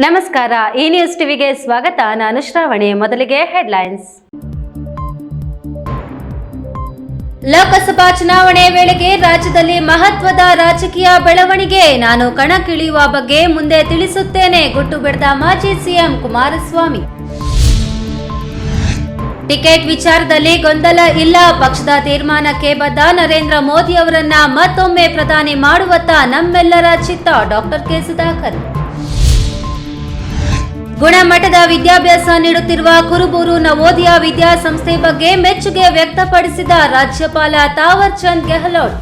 ನಮಸ್ಕಾರ, ಈ ನ್ಯೂಸ್ ಟಿವಿಗೆ ಸ್ವಾಗತ. ನಾನು ಶ್ರಾವಣಿ. ಮೊದಲಿಗೆ ಹೆಡ್ಲೈನ್ಸ್. ಲೋಕಸಭಾ ಚುನಾವಣೆ ವೇಳೆಗೆ ರಾಜ್ಯದಲ್ಲಿ ಮಹತ್ವದ ರಾಜಕೀಯ ಬೆಳವಣಿಗೆ. ನಾನು ಕಣಕ್ಕಿಳಿಯುವ ಬಗ್ಗೆ ಮುಂದೆ ತಿಳಿಸುತ್ತೇನೆ. ಗುಟ್ಟು ಬಿಡದ ಮಾಜಿ ಸಿಎಂ ಕುಮಾರಸ್ವಾಮಿ. ಟಿಕೆಟ್ ವಿಚಾರದಲ್ಲಿ ಗೊಂದಲ ಇಲ್ಲ, ಪಕ್ಷದ ತೀರ್ಮಾನಕ್ಕೆ ಬದ್ಧ. ನರೇಂದ್ರ ಮೋದಿ ಅವರನ್ನ ಮತ್ತೊಮ್ಮೆ ಪ್ರಧಾನಿ ಮಾಡುವತ್ತ ನಮ್ಮೆಲ್ಲರ ಚಿತ್ತ. Doctor K Sudhakar. ಗುಣಮಟ್ಟದ ವಿದ್ಯಾಭ್ಯಾಸ ನೀಡುತ್ತಿರುವ ಕುರುಬೂರು ನವೋದಯ ವಿದ್ಯಾಸಂಸ್ಥೆ ಬಗ್ಗೆ ಮೆಚ್ಚುಗೆ ವ್ಯಕ್ತಪಡಿಸಿದ ರಾಜ್ಯಪಾಲ ತಾವರ್ ಚಂದ್ ಗೆಹ್ಲೋಟ್.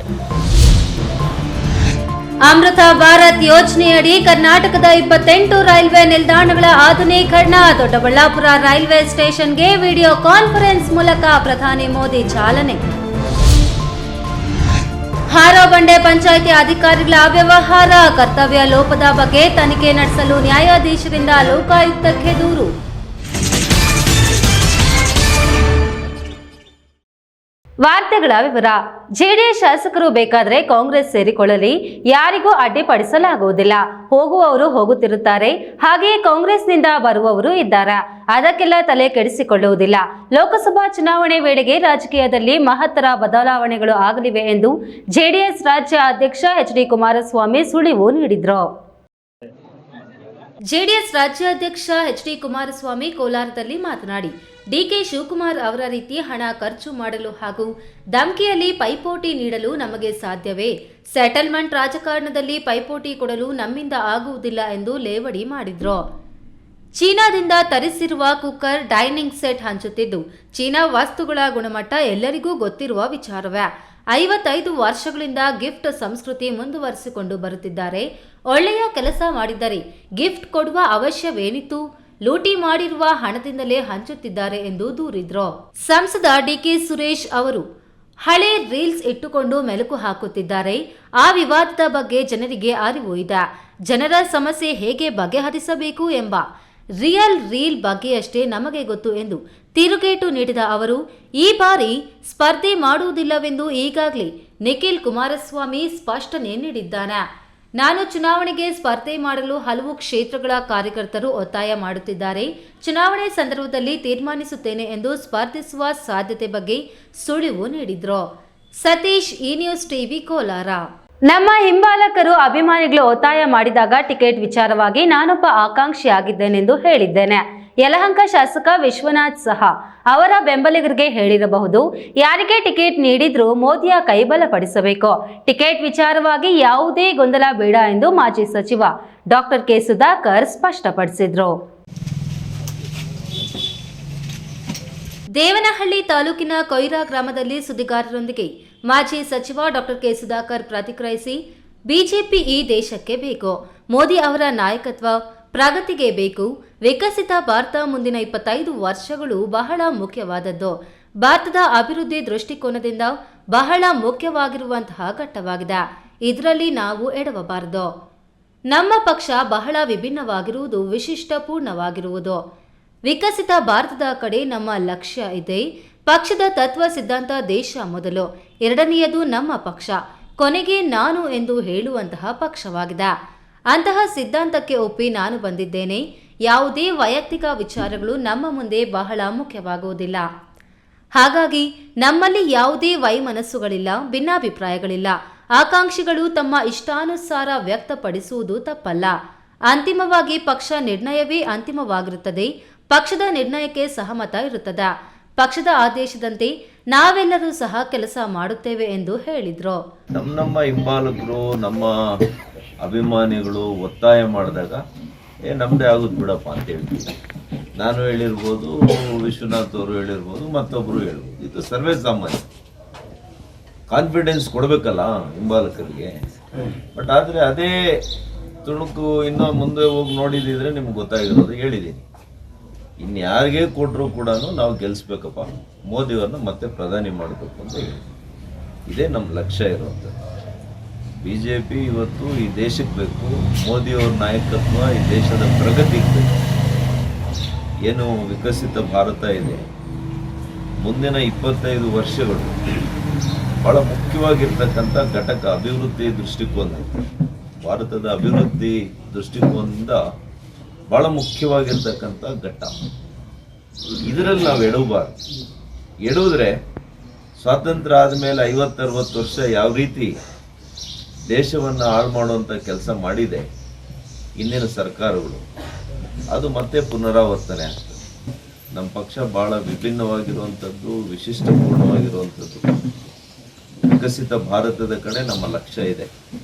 ಅಮೃತ ಭಾರತ್ ಯೋಜನೆಯಡಿ ಕರ್ನಾಟಕದ 28 ರೈಲ್ವೆ ನಿಲ್ದಾಣಗಳ ಆಧುನೀಕರಣ. ದೊಡ್ಡಬಳ್ಳಾಪುರ ರೈಲ್ವೆ ಸ್ಟೇಷನ್ಗೆ ವಿಡಿಯೋ ಕಾನ್ಫರೆನ್ಸ್ ಮೂಲಕ ಪ್ರಧಾನಿ ಮೋದಿ ಚಾಲನೆ. ಹಾರೋಬಂಡೆ ಪಂಚಾಯಿತಿ ಅಧಿಕಾರಿಗಳ ಅವ್ಯವಹಾರ, ಕರ್ತವ್ಯ ಲೋಪದ ಬಗ್ಗೆ ತನಿಖೆ ನಡೆಸಲು ನ್ಯಾಯಾಧೀಶರಿಂದ ಲೋಕಾಯುಕ್ತಕ್ಕೆ ದೂರು. ವಾರ್ತೆಗಳ ವಿವರ. ಜೆಡಿಎಸ್ ಶಾಸಕರು ಬೇಕಾದರೆ ಕಾಂಗ್ರೆಸ್ ಸೇರಿಕೊಳ್ಳಲಿ, ಯಾರಿಗೂ ಅಡ್ಡಿಪಡಿಸಲಾಗುವುದಿಲ್ಲ. ಹೋಗುವವರು ಹೋಗುತ್ತಿರುತ್ತಾರೆ, ಹಾಗೆಯೇ ಕಾಂಗ್ರೆಸ್ನಿಂದ ಬರುವವರು ಇದ್ದಾರೆ. ಅದಕ್ಕೆಲ್ಲ ತಲೆ ಕೆಡಿಸಿಕೊಳ್ಳುವುದಿಲ್ಲ. ಲೋಕಸಭಾ ಚುನಾವಣೆ ವೇಳೆಗೆ ರಾಜಕೀಯದಲ್ಲಿ ಮಹತ್ತರ ಬದಲಾವಣೆಗಳು ಆಗಲಿವೆ ಎಂದು ಜೆಡಿಎಸ್ ರಾಜ್ಯ ಅಧ್ಯಕ್ಷ ಎಚ್.ಡಿ. ಕುಮಾರಸ್ವಾಮಿ ಸುಳಿವು ನೀಡಿದರು. ಜೆಡಿಎಸ್ ರಾಜ್ಯಾಧ್ಯಕ್ಷ ಎಚ್.ಡಿ. ಕುಮಾರಸ್ವಾಮಿ ಕೋಲಾರದಲ್ಲಿ ಮಾತನಾಡಿ, ಡಿಕೆ ಶಿವಕುಮಾರ್ ಅವರ ರೀತಿ ಹಣ ಖರ್ಚು ಮಾಡಲು ಹಾಗೂ ಧಮಕಿಯಲ್ಲಿ ಪೈಪೋಟಿ ನೀಡಲು ನಮಗೆ ಸಾಧ್ಯವೇ? ಸೆಟಲ್ಮೆಂಟ್ ರಾಜಕಾರಣದಲ್ಲಿ ಪೈಪೋಟಿ ಕೊಡಲು ನಮ್ಮಿಂದ ಆಗುವುದಿಲ್ಲ ಎಂದು ಲೇವಡಿ ಮಾಡಿದ್ರು. ಚೀನಾದಿಂದ ತರಿಸಿರುವ ಕುಕ್ಕರ್, ಡೈನಿಂಗ್ ಸೆಟ್ ಹಂಚುತ್ತಿದ್ದು, ಚೀನಾ ವಸ್ತುಗಳ ಗುಣಮಟ್ಟ ಎಲ್ಲರಿಗೂ ಗೊತ್ತಿರುವ ವಿಚಾರವೇ. 55 ವರ್ಷಗಳಿಂದ ಗಿಫ್ಟ್ ಸಂಸ್ಕೃತಿ ಮುಂದುವರಿಸಿಕೊಂಡು ಬರುತ್ತಿದ್ದಾರೆ. ಒಳ್ಳೆಯ ಕೆಲಸ ಮಾಡಿದರೆ ಗಿಫ್ಟ್ ಕೊಡುವ ಅವಶ್ಯವೇನಿತ್ತು? ಲೂಟಿ ಮಾಡಿರುವ ಹಣದಿಂದಲೇ ಹಂಚುತ್ತಿದ್ದಾರೆ ಎಂದು ದೂರಿದ್ರು. ಸಂಸದ ಡಿಕೆ ಸುರೇಶ್ ಅವರು ಹಳೆ ರೀಲ್ಸ್ ಇಟ್ಟುಕೊಂಡು ಮೆಲುಕು ಹಾಕುತ್ತಿದ್ದಾರೆ. ಆ ವಿವಾದದ ಬಗ್ಗೆ ಜನರಿಗೆ ಅರಿವು ಇದೆ. ಜನರ ಸಮಸ್ಯೆ ಹೇಗೆ ಬಗೆಹರಿಸಬೇಕು ಎಂಬ ರಿಯಲ್ ರೀಲ್ ಬಗ್ಗೆಯಷ್ಟೇ ನಮಗೆ ಗೊತ್ತು ಎಂದು ತಿರುಗೇಟು ನೀಡಿದ ಅವರು, ಈ ಬಾರಿ ಸ್ಪರ್ಧೆ ಮಾಡುವುದಿಲ್ಲವೆಂದು ಈಗಾಗಲೇ ನಿಖಿಲ್ ಕುಮಾರಸ್ವಾಮಿ ಸ್ಪಷ್ಟನೆ ನೀಡಿದ್ದಾನೆ. ನಾನು ಚುನಾವಣೆಗೆ ಸ್ಪರ್ಧೆ ಮಾಡಲು ಹಲವು ಕ್ಷೇತ್ರಗಳ ಕಾರ್ಯಕರ್ತರು ಒತ್ತಾಯ ಮಾಡುತ್ತಿದ್ದಾರೆ. ಚುನಾವಣೆ ಸಂದರ್ಭದಲ್ಲಿ ತೀರ್ಮಾನಿಸುತ್ತೇನೆ ಎಂದು ಸ್ಪರ್ಧಿಸುವ ಸಾಧ್ಯತೆ ಬಗ್ಗೆ ಸುಳಿವು ನೀಡಿದ್ರು. ಸತೀಶ್, ಈ ನ್ಯೂಸ್ ಟಿವಿ, ಕೋಲಾರ. ನಮ್ಮ ಹಿಂಬಾಲಕರು, ಅಭಿಮಾನಿಗಳು ಒತ್ತಾಯ ಮಾಡಿದಾಗ ಟಿಕೆಟ್ ವಿಚಾರವಾಗಿ ನಾನೊಬ್ಬ ಆಕಾಂಕ್ಷಿಯಾಗಿದ್ದೇನೆಂದು ಹೇಳಿದ್ದೇನೆ. ಯಲಹಂಕ ಶಾಸಕ ವಿಶ್ವನಾಥ್ ಸಹ ಅವರ ಬೆಂಬಲಿಗರಿಗೆ ಹೇಳಿರಬಹುದು. ಯಾರಿಗೆ ಟಿಕೆಟ್ ನೀಡಿದ್ರೂ ಮೋದಿಯ ಕೈಬಲಪಡಿಸಬೇಕು. ಟಿಕೆಟ್ ವಿಚಾರವಾಗಿ ಯಾವುದೇ ಗೊಂದಲ ಬೇಡ ಎಂದು ಮಾಜಿ ಸಚಿವ ಡಾಕ್ಟರ್ ಕೆ ಸುಧಾಕರ್ ಸ್ಪಷ್ಟಪಡಿಸಿದ್ರು. ದೇವನಹಳ್ಳಿ ತಾಲೂಕಿನ ಕೊಯ್ರಾ ಗ್ರಾಮದಲ್ಲಿ ಸುದ್ದಿಗಾರರೊಂದಿಗೆ ಮಾಜಿ ಸಚಿವ ಡಾಕ್ಟರ್ ಕೆ ಸುಧಾಕರ್ ಪ್ರತಿಕ್ರಿಯಿಸಿ, ಬಿಜೆಪಿ ಈ ದೇಶಕ್ಕೆ ಬೇಕು. ಮೋದಿ ಅವರ ನಾಯಕತ್ವ ಪ್ರಗತಿಗೆ ಬೇಕು. ವಿಕಸಿತ ಭಾರತ ಮುಂದಿನ 25 ವರ್ಷಗಳು ಬಹಳ ಮುಖ್ಯವಾದದ್ದು. ಭಾರತದ ಅಭಿವೃದ್ಧಿ ದೃಷ್ಟಿಕೋನದಿಂದ ಬಹಳ ಮುಖ್ಯವಾಗಿರುವಂತಹ ಘಟ್ಟವಾಗಿದೆ. ಇದರಲ್ಲಿ ನಾವು ಎಡವಬಾರದು. ನಮ್ಮ ಪಕ್ಷ ಬಹಳ ವಿಭಿನ್ನವಾಗಿರುವುದು, ವಿಶಿಷ್ಟಪೂರ್ಣವಾಗಿರುವುದು. ವಿಕಸಿತ ಭಾರತದ ಕಡೆ ನಮ್ಮ ಲಕ್ಷ್ಯ ಇದೆ. ಪಕ್ಷದ ತತ್ವ ಸಿದ್ಧಾಂತ ದೇಶ ಮೊದಲು, ಎರಡನೆಯದು ನಮ್ಮ ಪಕ್ಷ, ಕೊನೆಗೆ ನಾನು ಎಂದು ಹೇಳುವಂತಹ ಪಕ್ಷವಾಗಿದೆ. ಅಂತಹ ಸಿದ್ಧಾಂತಕ್ಕೆ ಒಪ್ಪಿ ನಾನು ಬಂದಿದ್ದೇನೆ. ಯಾವುದೇ ವೈಯಕ್ತಿಕ ವಿಚಾರಗಳು ನಮ್ಮ ಮುಂದೆ ಬಹಳ ಮುಖ್ಯವಾಗುವುದಿಲ್ಲ. ಹಾಗಾಗಿ ನಮ್ಮಲ್ಲಿ ಯಾವುದೇ ವೈಮನಸ್ಸುಗಳಿಲ್ಲ, ಭಿನ್ನಾಭಿಪ್ರಾಯಗಳಿಲ್ಲ. ಆಕಾಂಕ್ಷಿಗಳು ತಮ್ಮ ಇಷ್ಟಾನುಸಾರ ವ್ಯಕ್ತಪಡಿಸುವುದು ತಪ್ಪಲ್ಲ. ಅಂತಿಮವಾಗಿ ಪಕ್ಷ ನಿರ್ಣಯವೇ ಅಂತಿಮವಾಗಿರುತ್ತದೆ. ಪಕ್ಷದ ನಿರ್ಣಯಕ್ಕೆ ಸಹಮತ ಇರುತ್ತದೆ. ಪಕ್ಷದ ಆದೇಶದಂತೆ ನಾವೆಲ್ಲರೂ ಸಹ ಕೆಲಸ ಮಾಡುತ್ತೇವೆ ಎಂದು ಹೇಳಿದ್ರು. ನಮ್ಮ ಹಿಂಬಾಲಕರು, ನಮ್ಮ ಅಭಿಮಾನಿಗಳು ಒತ್ತಾಯ ಮಾಡಿದಾಗ ನಮ್ದೇ ಆಗುದು ಬಿಡಪ್ಪ ಅಂತ ಹೇಳ್ತೀವಿ. ನಾನು ಹೇಳಿರ್ಬೋದು, ವಿಶ್ವನಾಥ್ ಅವರು ಹೇಳಿರ್ಬೋದು, ಮತ್ತೊಬ್ರು ಹೇಳ್ಬೋದು. ಇದು ಸರ್ವೇ ಸಾಮಾನ್ಯ. ಕಾನ್ಫಿಡೆನ್ಸ್ ಕೊಡಬೇಕಲ್ಲ ಹಿಂಬಾಲಕರಿಗೆ. ಬಟ್ ಆದರೆ ಅದೇ ತುಣುಕು ಇನ್ನೂ ಮುಂದೆ ಹೋಗಿ ನೋಡಿದಿದ್ರೆ ನಿಮ್ಗೆ ಗೊತ್ತಾಗಿರೋದು. ಹೇಳಿದ್ದೀನಿ, ಇನ್ಯಾರಿಗೆ ಕೊಟ್ಟರು ಕೂಡ ನಾವು ಗೆಲ್ಲಿಸ್ಬೇಕಪ್ಪ, ಮೋದಿಯವ್ರನ್ನ ಮತ್ತೆ ಪ್ರಧಾನಿ ಮಾಡಬೇಕು ಅಂತ ಹೇಳಿ. ಇದೇ ನಮ್ಮ ಲಕ್ಷ್ಯ ಇರುವಂಥದ್ದು. BJP ಇವತ್ತು ಈ ದೇಶಕ್ಕೆ ಬೇಕು. ಮೋದಿಯವ್ರ ನಾಯಕತ್ವ ಈ ದೇಶದ ಪ್ರಗತಿಗೆ ಬೇಕು. ಏನು ವಿಕಸಿತ ಭಾರತ ಇದೆ, ಮುಂದಿನ 25 ವರ್ಷಗಳು ಬಹಳ ಮುಖ್ಯವಾಗಿರ್ತಕ್ಕಂಥ ಘಟಕ ಅಭಿವೃದ್ಧಿ ದೃಷ್ಟಿಕೋನ. ಭಾರತದ ಅಭಿವೃದ್ಧಿ ದೃಷ್ಟಿಕೋನದಿಂದ ಭಾಳ ಮುಖ್ಯವಾಗಿರ್ತಕ್ಕಂಥ ಘಟ್ಟ. ಇದರಲ್ಲಿ ನಾವು ಎಡವಬಾರ್ದು. ಎಡುವುದ್ರೆ ಸ್ವಾತಂತ್ರ್ಯ ಆದಮೇಲೆ 50-60 ವರ್ಷ ಯಾವ ರೀತಿ ದೇಶವನ್ನು ಹಾಳು ಮಾಡುವಂಥ ಕೆಲಸ ಮಾಡಿದೆ ಇಂದಿನ ಸರ್ಕಾರಗಳು, ಅದು ಮತ್ತೆ ಪುನರಾವರ್ತನೆ ಆಗ್ತದೆ. ನಮ್ಮ ಪಕ್ಷ ಭಾಳ ವಿಭಿನ್ನವಾಗಿರುವಂಥದ್ದು, ವಿಶಿಷ್ಟಪೂರ್ಣವಾಗಿರುವಂಥದ್ದು, ವಿಕಸಿತ ಭಾರತದ ಕಡೆ ನಮ್ಮ ಲಕ್ಷ್ಯ ಇದೆ.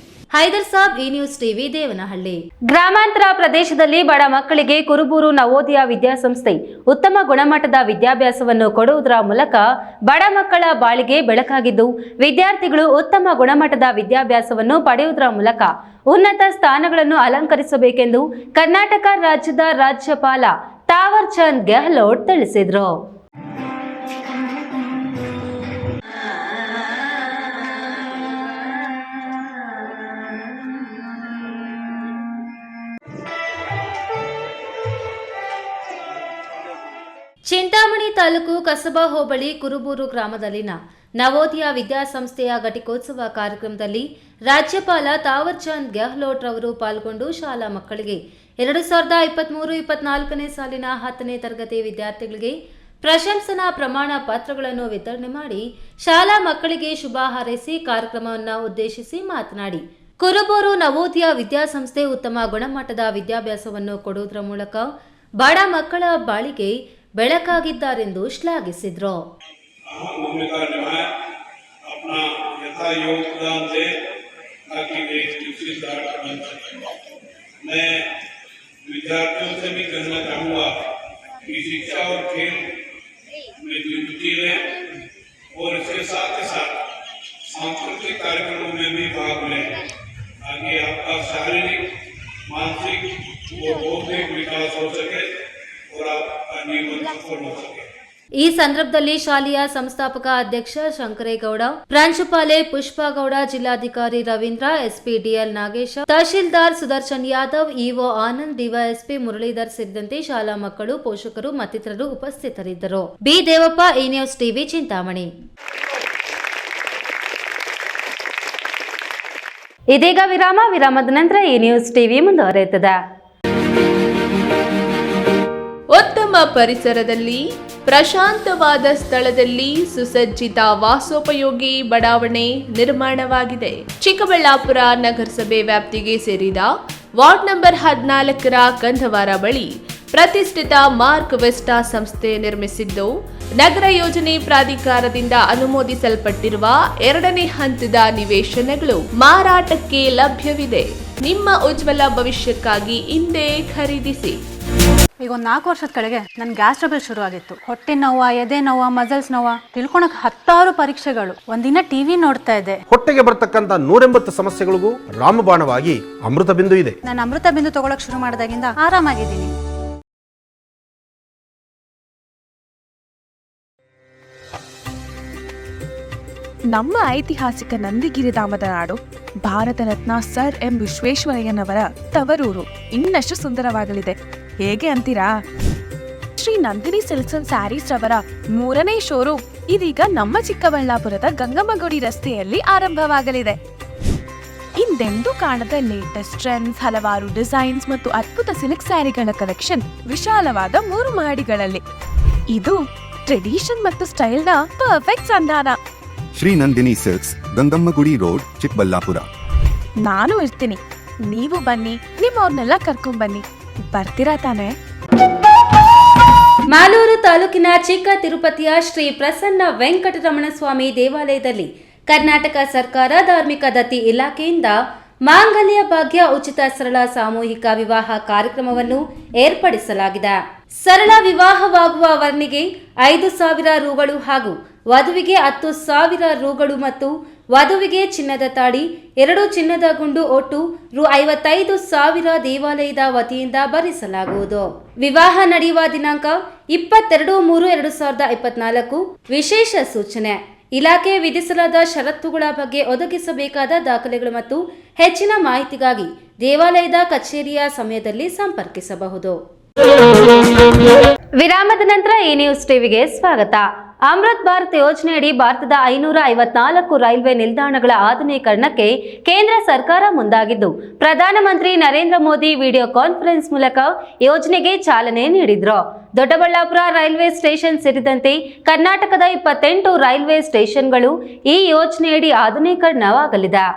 ಹೈದರ್ ಸಾಬ್, ಈ ನ್ಯೂಸ್ ಟಿವಿ, ದೇವನಹಳ್ಳಿ. ಗ್ರಾಮಾಂತರ ಪ್ರದೇಶದಲ್ಲಿ ಬಡ ಮಕ್ಕಳಿಗೆ ಕುರುಬೂರು ನವೋದಯ ವಿದ್ಯಾಸಂಸ್ಥೆ ಉತ್ತಮ ಗುಣಮಟ್ಟದ ವಿದ್ಯಾಭ್ಯಾಸವನ್ನು ಕೊಡುವುದರ ಮೂಲಕ ಬಡ ಮಕ್ಕಳ ಬಾಳಿಗೆ ಬೆಳಕಾಗಿದ್ದು, ವಿದ್ಯಾರ್ಥಿಗಳು ಉತ್ತಮ ಗುಣಮಟ್ಟದ ವಿದ್ಯಾಭ್ಯಾಸವನ್ನು ಪಡೆಯುವುದರ ಮೂಲಕ ಉನ್ನತ ಸ್ಥಾನಗಳನ್ನು ಅಲಂಕರಿಸಬೇಕೆಂದು ಕರ್ನಾಟಕ ರಾಜ್ಯದ ರಾಜ್ಯಪಾಲ ತಾವರ್ ಚಂದ್ ಗೆಹ್ಲೋಟ್ ತಿಳಿಸಿದರು. ಚಿಂತಾಮಣಿ ತಾಲೂಕು ಕಸಬಾ ಹೋಬಳಿ ಕುರುಬೂರು ಗ್ರಾಮದಲ್ಲಿನ ನವೋದಯ ವಿದ್ಯಾಸಂಸ್ಥೆಯ ಘಟಿಕೋತ್ಸವ ಕಾರ್ಯಕ್ರಮದಲ್ಲಿ ರಾಜ್ಯಪಾಲ ತಾವರ್ ಚಂದ್ ಗೆಹ್ಲೋಟ್ ರವರು ಪಾಲ್ಗೊಂಡು ಶಾಲಾ ಮಕ್ಕಳಿಗೆ 2023-24ನೇ ಸಾಲಿನ 10ನೇ ತರಗತಿ ವಿದ್ಯಾರ್ಥಿಗಳಿಗೆ ಪ್ರಶಂಸನಾ ಪ್ರಮಾಣ ಪತ್ರಗಳನ್ನು ವಿತರಣೆ ಮಾಡಿ ಶಾಲಾ ಮಕ್ಕಳಿಗೆ ಶುಭ ಹಾರೈಸಿ ಕಾರ್ಯಕ್ರಮವನ್ನು ಉದ್ದೇಶಿಸಿ ಮಾತನಾಡಿ, ಕುರುಬೂರು ನವೋದಯ ವಿದ್ಯಾಸಂಸ್ಥೆ ಉತ್ತಮ ಗುಣಮಟ್ಟದ ವಿದ್ಯಾಭ್ಯಾಸವನ್ನು ಕೊಡುವುದರ ಮೂಲಕ ಬಡ ಮಕ್ಕಳ ಬಾಳಿಗೆ ಬೆಳಕಾಗಿದ್ದಾರೆಂದು ಶ್ಲಾಘಿಸಿದರು. विद्यार्थियों से भी कहना चाहूँगा कि शिक्षा और खेल में जुटी रहें और इसके साथ ही साथ सांस्कृतिक कार्यक्रमों में भी भाग लें ताकि आपका शारीरिक, मानसिक और बौद्धिक विकास हो सके और आपका जीवन सफल हो सके. ಈ ಸಂದರ್ಭದಲ್ಲಿ ಶಾಲೆಯ ಸಂಸ್ಥಾಪಕ ಅಧ್ಯಕ್ಷ ಶಂಕರೇಗೌಡ, ಪ್ರಾಂಶುಪಾಲೆ ಪುಷ್ಪಗೌಡ, ಜಿಲ್ಲಾಧಿಕಾರಿ ರವೀಂದ್ರ, ಎಸ್ಪಿ ಡಿಎಲ್ ನಾಗೇಶ, ತಹಶೀಲ್ದಾರ್ ಸುದರ್ಶನ್ ಯಾದವ್, ಇಒ ಆನಂದ್, ಡಿವೈಎಸ್ಪಿ ಮುರಳೀಧರ್ ಸೇರಿದಂತೆ ಶಾಲಾ ಮಕ್ಕಳು, ಪೋಷಕರು ಮತ್ತಿತರರು ಉಪಸ್ಥಿತರಿದ್ದರು. ಬಿ ದೇವಪ್ಪ, ಈ ನ್ಯೂಸ್ ಟಿವಿ, ಚಿಂತಾಮಣಿ. ಇದೀಗ ವಿರಾಮದ ನಂತರ ಈ ನ್ಯೂಸ್ ಟಿವಿ ಮುಂದುವರೆಯುತ್ತದೆ. ಉತ್ತಮ ಪರಿಸರದಲ್ಲಿ ಪ್ರಶಾಂತವಾದ ಸ್ಥಳದಲ್ಲಿ ಸುಸಜ್ಜಿತ ವಾಸೋಪಯೋಗಿ ಬಡಾವಣೆ ನಿರ್ಮಾಣವಾಗಿದೆ. ಚಿಕ್ಕಬಳ್ಳಾಪುರ ನಗರಸಭೆ ವ್ಯಾಪ್ತಿಗೆ ಸೇರಿದ ವಾರ್ಡ್ ನಂಬರ್ 14ರ ಕಂದವಾರ ಬಳಿ ಪ್ರತಿಷ್ಠಿತ ಮಾರ್ಕ್ ವೆಸ್ಟಾ ಸಂಸ್ಥೆ ನಿರ್ಮಿಸಿದ್ದು, ನಗರ ಯೋಜನೆ ಪ್ರಾಧಿಕಾರದಿಂದ ಅನುಮೋದಿಸಲ್ಪಟ್ಟಿರುವ 2ನೇ ಹಂತದ ನಿವೇಶನಗಳು ಮಾರಾಟಕ್ಕೆ ಲಭ್ಯವಿದೆ. ನಿಮ್ಮ ಉಜ್ವಲ ಭವಿಷ್ಯಕ್ಕಾಗಿ ಇಂದೇ ಖರೀದಿಸಿ. ಈಗ ಒಂದು 4 ವರ್ಷದ ಕೆಳಗೆ ನನ್ನ ಗ್ಯಾಸ್ ಟ್ರಬಲ್ ಶುರು ಆಗಿತ್ತು. ಹೊಟ್ಟೆ ನೋವು, ಎದೆ ನೋವು, ಮಸಲ್ಸ್ ನೋವು ತಿಳ್ಕೊಳಕ್ 10 ಪರೀಕ್ಷೆಗಳು. ಒಂದಿನ ಟಿವಿ ನೋಡ್ತಾ ಇದ್ದೆ. ಹೊಟ್ಟೆಗೆ ಬರ್ತಕ್ಕಂಥ 180 ಸಮಸ್ಯೆಗಳಿಗೂ ರಾಮಬಾಣವಾಗಿ ಅಮೃತ ಬಿಂದು ಇದೆ. ನಾನು ಅಮೃತ ಬಿಂದು ತಗೊಳಕ್ ಶುರು ಮಾಡಿದಾಗಿಂದ ಆರಾಮಾಗಿದ್ದೀನಿ. ನಮ್ಮ ಐತಿಹಾಸಿಕ ನಂದಿಗಿರಿಧಾಮದ ನಾಡು, ಭಾರತ ರತ್ನ ಸರ್ ಎಂ ವಿಶ್ವೇಶ್ವರಯ್ಯನವರ ತವರೂರು ಇನ್ನಷ್ಟು ಸುಂದರವಾಗಲಿದೆ. ಹೇಗೆ ಅಂತೀರಾ? ಶ್ರೀ ನಂದಿನಿ ಸಿಲ್ಕ್ಸ್ ಅಂಡ್ ಸ್ಯಾರೀಸ್ ರವರ 3ನೇ ಶೋರೂಮ್ ಇದೀಗ ನಮ್ಮ ಚಿಕ್ಕಬಳ್ಳಾಪುರದ ಗಂಗಮ್ಮಗುಡಿ ರಸ್ತೆಯಲ್ಲಿ ಆರಂಭವಾಗಲಿದೆ. ಹಿಂದೆಂದೂ ಕಾಣದ ಲೇಟೆಸ್ಟ್ ಟ್ರೆಂಡ್ಸ್, ಹಲವಾರು ಡಿಸೈನ್ಸ್ ಮತ್ತು ಅದ್ಭುತ ಸಿಲ್ಕ್ ಸ್ಯಾರಿಗಳ ಕಲೆಕ್ಷನ್ ವಿಶಾಲವಾದ 3 ಮಹಡಿಗಳಲ್ಲಿ. ಇದು ಟ್ರೆಡಿಷನ್ ಮತ್ತು ಸ್ಟೈಲ್ನ ಪರ್ಫೆಕ್ಟ್ ಸಂಧಾನ. Shri Nandini silks, Gangammagudi road, Chikkaballapur. ನಾನು ಇರ್ತೀನಿ, ನೀವು ಬನ್ನಿ, ನಿಮ್ಮವ್ರನ್ನೆಲ್ಲ ಕರ್ಕೊಂಡ್ಬನ್ನಿ. ಬರ್ತೀರಾ ತಾನೆ? ಮಾಲೂರು ತಾಲೂಕಿನ ಚಿಕ್ಕ ತಿರುಪತಿಯ ಶ್ರೀ ಪ್ರಸನ್ನ ವೆಂಕಟರಮಣ ಸ್ವಾಮಿ ದೇವಾಲಯದಲ್ಲಿ ಕರ್ನಾಟಕ ಸರ್ಕಾರ ಧಾರ್ಮಿಕ ದತ್ತಿ ಇಲಾಖೆಯಿಂದ ಮಾಂಗಲ್ಯ ಭಾಗ್ಯ ಉಚಿತ ಸರಳ ಸಾಮೂಹಿಕ ವಿವಾಹ ಕಾರ್ಯಕ್ರಮವನ್ನು ಏರ್ಪಡಿಸಲಾಗಿದೆ. ಸರಳ ವಿವಾಹವಾಗುವ ವರ್ಣಿಗೆ 5,000 ರೂಗಳು ಹಾಗೂ ವಧುವಿಗೆ 10,000 ರೂಗಳು ಮತ್ತು ವಧುವಿಗೆ ಚಿನ್ನದ ತಾಳಿ, 2 ಚಿನ್ನದ ಗುಂಡು ಒಟ್ಟು ರು 55,000 ದೇವಾಲಯದ ವತಿಯಿಂದ ಭರಿಸಲಾಗುವುದು. ವಿವಾಹ ನಡೆಯುವ ದಿನಾಂಕ 22/3/2024. ವಿಶೇಷ ಸೂಚನೆ: ಇಲಾಖೆ ವಿಧಿಸಲಾದ ಷರತ್ತುಗಳ ಬಗ್ಗೆ ಒದಗಿಸಬೇಕಾದ ದಾಖಲೆಗಳು ಮತ್ತು ಹೆಚ್ಚಿನ ಮಾಹಿತಿಗಾಗಿ ದೇವಾಲಯದ ಕಚೇರಿಯ ಸಮಯದಲ್ಲಿ ಸಂಪರ್ಕಿಸಬಹುದು. ವಿರಾಮದ ನಂತರ ಈ ನ್ಯೂಸ್ ಟಿವಿಗೆ ಸ್ವಾಗತ. ಅಮೃತ್ ಭಾರತ್ ಯೋಜನೆಯಡಿ ಭಾರತದ 554 ರೈಲ್ವೆ ನಿಲ್ದಾಣಗಳ ಆಧುನೀಕರಣಕ್ಕೆ ಕೇಂದ್ರ ಸರ್ಕಾರ ಮುಂದಾಗಿದ್ದು, ಪ್ರಧಾನಮಂತ್ರಿ ನರೇಂದ್ರ ಮೋದಿ ವಿಡಿಯೋ ಕಾನ್ಫರೆನ್ಸ್ ಮೂಲಕ ಯೋಜನೆಗೆ ಚಾಲನೆ ನೀಡಿದ್ರು. ದೊಡ್ಡಬಳ್ಳಾಪುರ ರೈಲ್ವೆ ಸ್ಟೇಷನ್ ಸೇರಿದಂತೆ ಕರ್ನಾಟಕದ 28 ರೈಲ್ವೆ ಸ್ಟೇಷನ್ಗಳು ಈ ಯೋಜನೆಯಡಿ ಆಧುನೀಕರಣವಾಗಲಿದೆ.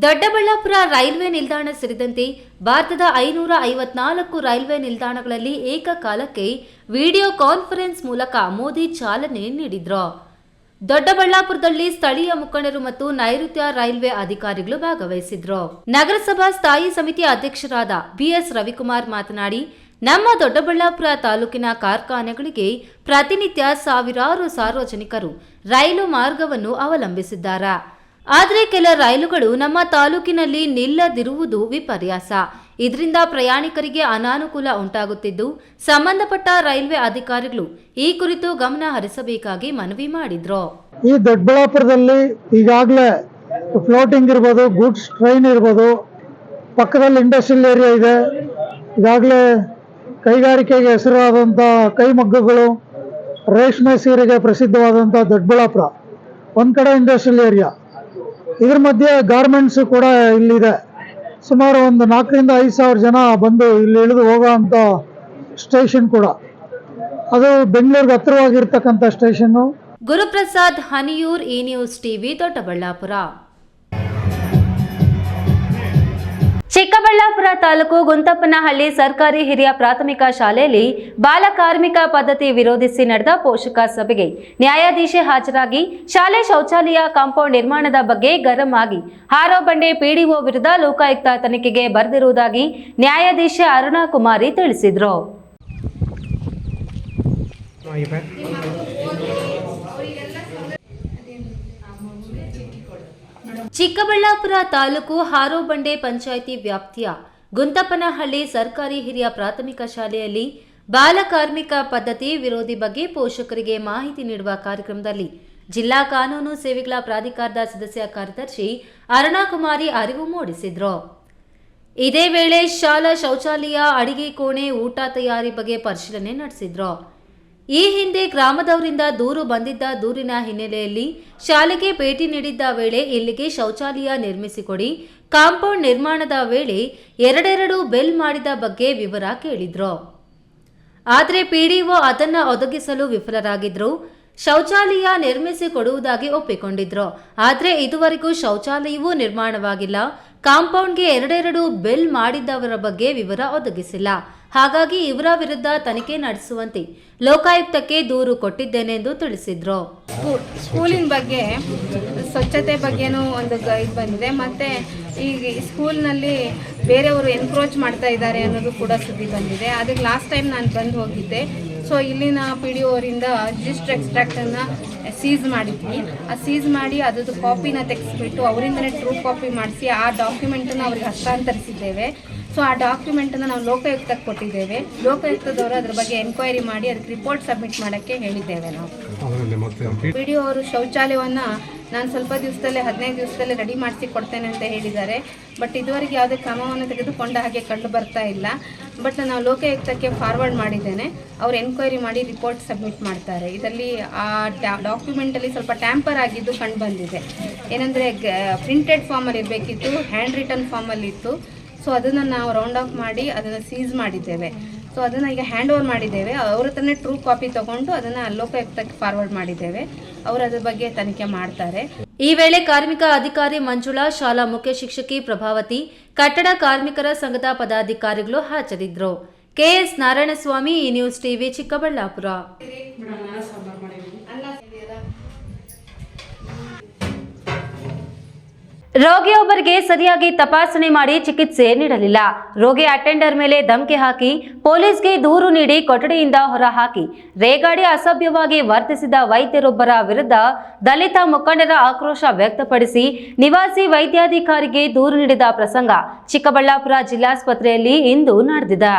ದೊಡ್ಡಬಳ್ಳಾಪುರ ರೈಲ್ವೆ ನಿಲ್ದಾಣ ಸೇರಿದಂತೆ ಭಾರತದ 554 ರೈಲ್ವೆ ನಿಲ್ದಾಣಗಳಲ್ಲಿ ಏಕಕಾಲಕ್ಕೆ ವಿಡಿಯೋ ಕಾನ್ಫರೆನ್ಸ್ ಮೂಲಕ ಮೋದಿ ಚಾಲನೆ ನೀಡಿದ್ರು. ದೊಡ್ಡಬಳ್ಳಾಪುರದಲ್ಲಿ ಸ್ಥಳೀಯ ಮುಖಂಡರು ಮತ್ತು ನೈಋತ್ಯ ರೈಲ್ವೆ ಅಧಿಕಾರಿಗಳು ಭಾಗವಹಿಸಿದ್ರು. ನಗರಸಭಾ ಸ್ಥಾಯಿ ಸಮಿತಿ ಅಧ್ಯಕ್ಷರಾದ ಬಿಎಸ್ ರವಿಕುಮಾರ್ ಮಾತನಾಡಿ, ನಮ್ಮ ದೊಡ್ಡಬಳ್ಳಾಪುರ ತಾಲೂಕಿನ ಕಾರ್ಖಾನೆಗಳಿಗೆ ಪ್ರತಿನಿತ್ಯ ಸಾವಿರಾರು ಸಾರ್ವಜನಿಕರು ರೈಲು ಮಾರ್ಗವನ್ನು ಅವಲಂಬಿಸಿದ್ದಾರೆ. ಆದರೆ ಕೆಲ ರೈಲುಗಳು ನಮ್ಮ ತಾಲೂಕಿನಲ್ಲಿ ನಿಲ್ಲದಿರುವುದು ವಿಪರ್ಯಾಸ. ಇದರಿಂದ ಪ್ರಯಾಣಿಕರಿಗೆ ಅನಾನುಕೂಲ ಉಂಟಾಗುತ್ತಿದ್ದು, ಸಂಬಂಧಪಟ್ಟ ರೈಲ್ವೆ ಅಧಿಕಾರಿಗಳು ಈ ಕುರಿತು ಗಮನ ಹರಿಸಬೇಕಾಗಿ ಮನವಿ ಮಾಡಿದ್ರು. ಈ ದೊಡ್ಡಬಳ್ಳಾಪುರದಲ್ಲಿ ಈಗಾಗಲೇ ಫ್ಲೋಟಿಂಗ್ ಇರ್ಬೋದು, ಗೂಡ್ಸ್ ಟ್ರೈನ್ ಇರ್ಬೋದು, ಪಕ್ಕದಲ್ಲಿ ಇಂಡಸ್ಟ್ರಿಯಲ್ ಏರಿಯಾ ಇದೆ. ಈಗಾಗಲೇ ಕೈಗಾರಿಕೆಗೆ ಹೆಸರಾದಂಥ ಕೈಮಗ್ಗಗಳು, ರೇಷ್ಮೆ ಸೀರೆಗೆ ಪ್ರಸಿದ್ಧವಾದಂಥ ದೊಡ್ಡಬಳ್ಳಾಪುರ ಒಂದು ಕಡೆ ಇಂಡಸ್ಟ್ರಿಯಲ್ ಏರಿಯಾ, ಇದ್ರ ಮಧ್ಯೆ ಗಾರ್ಮೆಂಟ್ಸು ಕೂಡ ಇಲ್ಲಿದೆ. ಸುಮಾರು ಒಂದು 4,000 to 5,000 ಜನ ಬಂದು ಇಲ್ಲಿ ಇಳಿದು ಹೋಗೋವಂಥ ಸ್ಟೇಷನ್ ಕೂಡ, ಅದು ಬೆಂಗಳೂರಿಗೆ ಹತ್ತಿರವಾಗಿರ್ತಕ್ಕಂಥ ಸ್ಟೇಷನ್ನು. ಗುರುಪ್ರಸಾದ್ ಹನಿಯೂರ್, ಈ ನ್ಯೂಸ್ ಟಿವಿ, ದೊಡ್ಡಬಳ್ಳಾಪುರ. ಚಿಕ್ಕಬಳ್ಳಾಪುರ ತಾಲೂಕು ಗುಂತಪ್ಪನಹಳ್ಳಿ ಸರ್ಕಾರಿ ಹಿರಿಯ ಪ್ರಾಥಮಿಕ ಶಾಲೆಯಲ್ಲಿ ಬಾಲ ಕಾರ್ಮಿಕ ಪದ್ಧತಿ ವಿರೋಧಿಸಿ ನಡೆದ ಪೋಷಕ ಸಭೆಗೆ ನ್ಯಾಯಾಧೀಶೆ ಹಾಜರಾಗಿ ಶಾಲೆ ಶೌಚಾಲಯ ಕಾಂಪೌಂಡ್ ನಿರ್ಮಾಣದ ಬಗ್ಗೆ ಗರಂ ಆಗಿ ಹಾರೋಬಂಡೆ ಪಿಡಿಒ ವಿರುದ್ಧ ಲೋಕಾಯುಕ್ತ ತನಿಖೆಗೆ ಬರೆದಿರುವುದಾಗಿ ನ್ಯಾಯಾಧೀಶೆ ಅರುಣಾ ಕುಮಾರಿ ತಿಳಿಸಿದರು. ಚಿಕ್ಕಬಳ್ಳಾಪುರ ತಾಲೂಕು ಹಾರೋಬಂಡೆ ಪಂಚಾಯಿತಿ ವ್ಯಾಪ್ತಿಯ ಗುಂತಪ್ಪನಹಳ್ಳಿ ಸರ್ಕಾರಿ ಹಿರಿಯ ಪ್ರಾಥಮಿಕ ಶಾಲೆಯಲ್ಲಿ ಬಾಲ ಕಾರ್ಮಿಕ ಪದ್ಧತಿ ವಿರೋಧಿ ಬಗ್ಗೆ ಪೋಷಕರಿಗೆ ಮಾಹಿತಿ ನೀಡುವ ಕಾರ್ಯಕ್ರಮದಲ್ಲಿ ಜಿಲ್ಲಾ ಕಾನೂನು ಸೇವೆಗಳ ಪ್ರಾಧಿಕಾರದ ಸದಸ್ಯ ಕಾರ್ಯದರ್ಶಿ ಅರುಣಾ ಕುಮಾರಿ ಅರಿವು ಮೂಡಿಸಿದ್ರು. ಇದೇ ವೇಳೆ ಶಾಲಾ ಶೌಚಾಲಯ, ಅಡಿಗೆ ಕೋಣೆ, ಊಟ ತಯಾರಿ ಬಗ್ಗೆ ಪರಿಶೀಲನೆ ನಡೆಸಿದ್ರು. ಈ ಹಿಂದೆ ಗ್ರಾಮದವರಿಂದ ದೂರು ಬಂದಿದ್ದ ದೂರಿನ ಹಿನ್ನೆಲೆಯಲ್ಲಿ ಶಾಲೆಗೆ ಭೇಟಿ ನೀಡಿದ್ದ ವೇಳೆ ಇಲ್ಲಿಗೆ ಶೌಚಾಲಯ ನಿರ್ಮಿಸಿಕೊಡಿ, ಕಾಂಪೌಂಡ್ ನಿರ್ಮಾಣದ ವೇಳೆ ಎರಡೆರಡು ಬೆಲ್ ಮಾಡಿದ ಬಗ್ಗೆ ವಿವರ ಕೇಳಿದ್ರು. ಆದರೆ ಪಿಡಿಒ ಅದನ್ನು ಒದಗಿಸಲು ವಿಫಲರಾಗಿದ್ರು. ಶೌಚಾಲಯ ನಿರ್ಮಿಸಿಕೊಡುವುದಾಗಿ ಒಪ್ಪಿಕೊಂಡಿದ್ರು. ಆದರೆ ಇದುವರೆಗೂ ಶೌಚಾಲಯವೂ ನಿರ್ಮಾಣವಾಗಿಲ್ಲ. ಕಾಂಪೌಂಡ್ಗೆ ಎರಡೆರಡು ಬೆಲ್ ಮಾಡಿದ್ದವರ ಬಗ್ಗೆ ವಿವರ ಒದಗಿಸಿಲ್ಲ. ಹಾಗಾಗಿ ಇವರ ವಿರುದ್ಧ ತನಿಖೆ ನಡೆಸುವಂತೆ ಲೋಕಾಯುಕ್ತಕ್ಕೆ ದೂರು ಕೊಟ್ಟಿದ್ದೇನೆ ಎಂದು ತಿಳಿಸಿದ್ರು. ಸ್ಕೂಲಿನ ಬಗ್ಗೆ, ಸ್ವಚ್ಛತೆ ಬಗ್ಗೆನೂ ಒಂದು ಇದು ಬಂದಿದೆ. ಮತ್ತು ಈಗ ಸ್ಕೂಲ್ನಲ್ಲಿ ಬೇರೆಯವರು ಎನ್ಕ್ರೋಚ್ ಮಾಡ್ತಾ ಇದ್ದಾರೆ ಅನ್ನೋದು ಕೂಡ ಸುದ್ದಿ ಬಂದಿದೆ. ಅದಕ್ಕೆ ಲಾಸ್ಟ್ ಟೈಮ್ ನಾನು ಬಂದು ಹೋಗಿದ್ದೆ. ಸೊ ಇಲ್ಲಿನ PDO ಅವರಿಂದ ರಿಜಿಸ್ಟರ್ ಎಕ್ಸ್ಟ್ರಾಕ್ಟನ್ನು ಸೀಸ್ ಮಾಡಿದ್ವಿ. ಆ ಸೀಸ್ ಮಾಡಿ ಅದ್ರದ್ದು ಕಾಪಿನ ತೆಗೆಸ್ಬಿಟ್ಟು ಅವರಿಂದನೇ ಟ್ರೂ ಕಾಪಿ ಮಾಡಿಸಿ ಆ ಡಾಕ್ಯುಮೆಂಟನ್ನು ಅವ್ರಿಗೆ ಹಸ್ತಾಂತರಿಸಿದ್ದೇವೆ. ಸೊ ಆ ಡಾಕ್ಯುಮೆಂಟನ್ನು ನಾವು ಲೋಕಾಯುಕ್ತಕ್ಕೆ ಕೊಟ್ಟಿದ್ದೇವೆ. ಲೋಕಾಯುಕ್ತದವರು ಅದ್ರ ಬಗ್ಗೆ ಎನ್ಕ್ವೈರಿ ಮಾಡಿ ಅದಕ್ಕೆ ರಿಪೋರ್ಟ್ ಸಬ್ಮಿಟ್ ಮಾಡೋಕ್ಕೆ ಹೇಳಿದ್ದೇವೆ. ನಾವು PDO ಅವರು ಶೌಚಾಲಯವನ್ನು ನಾನು ಸ್ವಲ್ಪ ದಿವಸದಲ್ಲೇ 15 ದಿವಸದಲ್ಲೇ ರೆಡಿ ಮಾಡಿಸಿ ಕೊಡ್ತೇನೆ ಅಂತ ಹೇಳಿದ್ದಾರೆ. ಬಟ್ ಇದುವರೆಗೆ ಯಾವುದೇ ಕ್ರಮವನ್ನು ತೆಗೆದುಕೊಂಡ ಹಾಗೆ ಕಂಡು ಬರ್ತಾ ಇಲ್ಲ. ಬಟ್ ನಾವು ಲೋಕಾಯುಕ್ತಕ್ಕೆ ಫಾರ್ವರ್ಡ್ ಮಾಡಿದ್ದೇನೆ. ಅವರು ಎನ್ಕ್ವೈರಿ ಮಾಡಿ ರಿಪೋರ್ಟ್ ಸಬ್ಮಿಟ್ ಮಾಡ್ತಾರೆ. ಇದರಲ್ಲಿ ಆ ಡಾಕ್ಯುಮೆಂಟಲ್ಲಿ ಸ್ವಲ್ಪ ಟ್ಯಾಂಪರ್ ಆಗಿದ್ದು ಕಂಡು ಬಂದಿದೆ. ಏನಂದರೆ ಪ್ರಿಂಟೆಡ್ ಫಾರ್ಮಲ್ಲಿ ಇರಬೇಕಿತ್ತು, ಹ್ಯಾಂಡ್ ರಿಟನ್ ಫಾರ್ಮಲ್ಲಿ ಇತ್ತು. ಸೊ ಅದನ್ನು ನಾವು ರೌಂಡ್ ಆಫ್ ಮಾಡಿ ಅದನ್ನು ಸೀಸ್ ಮಾಡಿದ್ದೇವೆ. ಸೊ ಅದನ್ನು ಈಗ ಹ್ಯಾಂಡ್ ಓವರ್ ಮಾಡಿದ್ದೇವೆ. ಅವ್ರ ಹತ್ರನೇ ಟ್ರೂ ಕಾಪಿ ತಗೊಂಡು ಅದನ್ನು ಲೋಕಾಯುಕ್ತಕ್ಕೆ ಫಾರ್ವರ್ಡ್ ಮಾಡಿದ್ದೇವೆ. ಅವರು ಅದ್ರ ಬಗ್ಗೆ ತನಿಖೆ ಮಾಡ್ತಾರೆ. ಈ ವೇಳೆ ಕಾರ್ಮಿಕ ಅಧಿಕಾರಿ ಮಂಜುಳಾ, ಶಾಲಾ ಮುಖ್ಯ ಶಿಕ್ಷಕಿ ಪ್ರಭಾವತಿ, ಕಟ್ಟಡ ಕಾರ್ಮಿಕರ ಸಂಘದ ಪದಾಧಿಕಾರಿಗಳು ಹಾಜರಿದ್ದರು. ಕೆಎಸ್ ನಾರಾಯಣಸ್ವಾಮಿ, ಈ ನ್ಯೂಸ್ ಟಿವಿ, ಚಿಕ್ಕಬಳ್ಳಾಪುರ. ರೋಗಿಯೊಬ್ಬರಿಗೆ ಸರಿಯಾಗಿ ತಪಾಸಣೆ ಮಾಡಿ ಚಿಕಿತ್ಸೆ ನೀಡಲಿಲ್ಲ. ರೋಗಿ ಅಟೆಂಡರ್ ಮೇಲೆ ಧಮಕಿ ಹಾಕಿ ಪೊಲೀಸ್ಗೆ ದೂರು ನೀಡಿ ಕೊಠಡಿಯಿಂದ ಹೊರಹಾಕಿ ರೇಗಾಡಿ ಅಸಭ್ಯವಾಗಿ ವರ್ತಿಸಿದ ವೈದ್ಯರೊಬ್ಬರ ವಿರುದ್ಧ ದಲಿತ ಮುಖಂಡರ ಆಕ್ರೋಶ ವ್ಯಕ್ತಪಡಿಸಿ ನಿವಾಸಿ ವೈದ್ಯಾಧಿಕಾರಿಗೆ ದೂರು ನೀಡಿದ ಪ್ರಸಂಗ ಚಿಕ್ಕಬಳ್ಳಾಪುರ ಜಿಲ್ಲಾಸ್ಪತ್ರೆಯಲ್ಲಿ ಇಂದು ನಡೆದಿದೆ.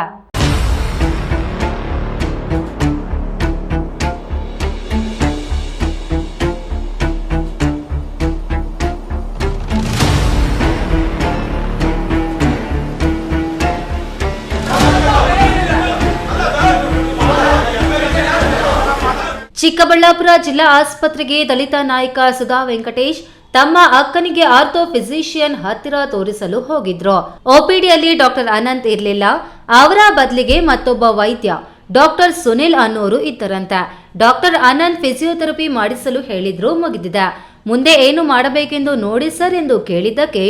ಚಿಕ್ಕಬಳ್ಳಾಪುರ ಜಿಲ್ಲಾ ಆಸ್ಪತ್ರೆಗೆ ದಲಿತ ನಾಯಕ ಸುಧಾ ವೆಂಕಟೇಶ್ ತಮ್ಮ ಅಕ್ಕನಿಗೆ ಆರ್ಥೋ ಫಿಸಿಷಿಯನ್ ಹತ್ತಿರ ತೋರಿಸಲು ಹೋಗಿದ್ರು. ಒಪಿಡಿಯಲ್ಲಿ ಡಾಕ್ಟರ್ ಅನಂತ್ ಇರಲಿಲ್ಲ. ಅವರ ಬದಲಿಗೆ ಮತ್ತೊಬ್ಬ ವೈದ್ಯ ಡಾಕ್ಟರ್ ಸುನಿಲ್ ಅನ್ನೋರು ಇದ್ದರಂತೆ. ಡಾಕ್ಟರ್ ಅನಂತ್ ಫಿಸಿಯೋಥೆರಪಿ ಮಾಡಿಸಲು ಹೇಳಿದ್ರು, ಮುಗಿದಿದೆ. ಮುಂದೆ ಏನು ಮಾಡಬೇಕೆಂದು ನೋಡಿ ಸರ್ ಎಂದು ಕೇಳಿದ್ದಕ್ಕೆ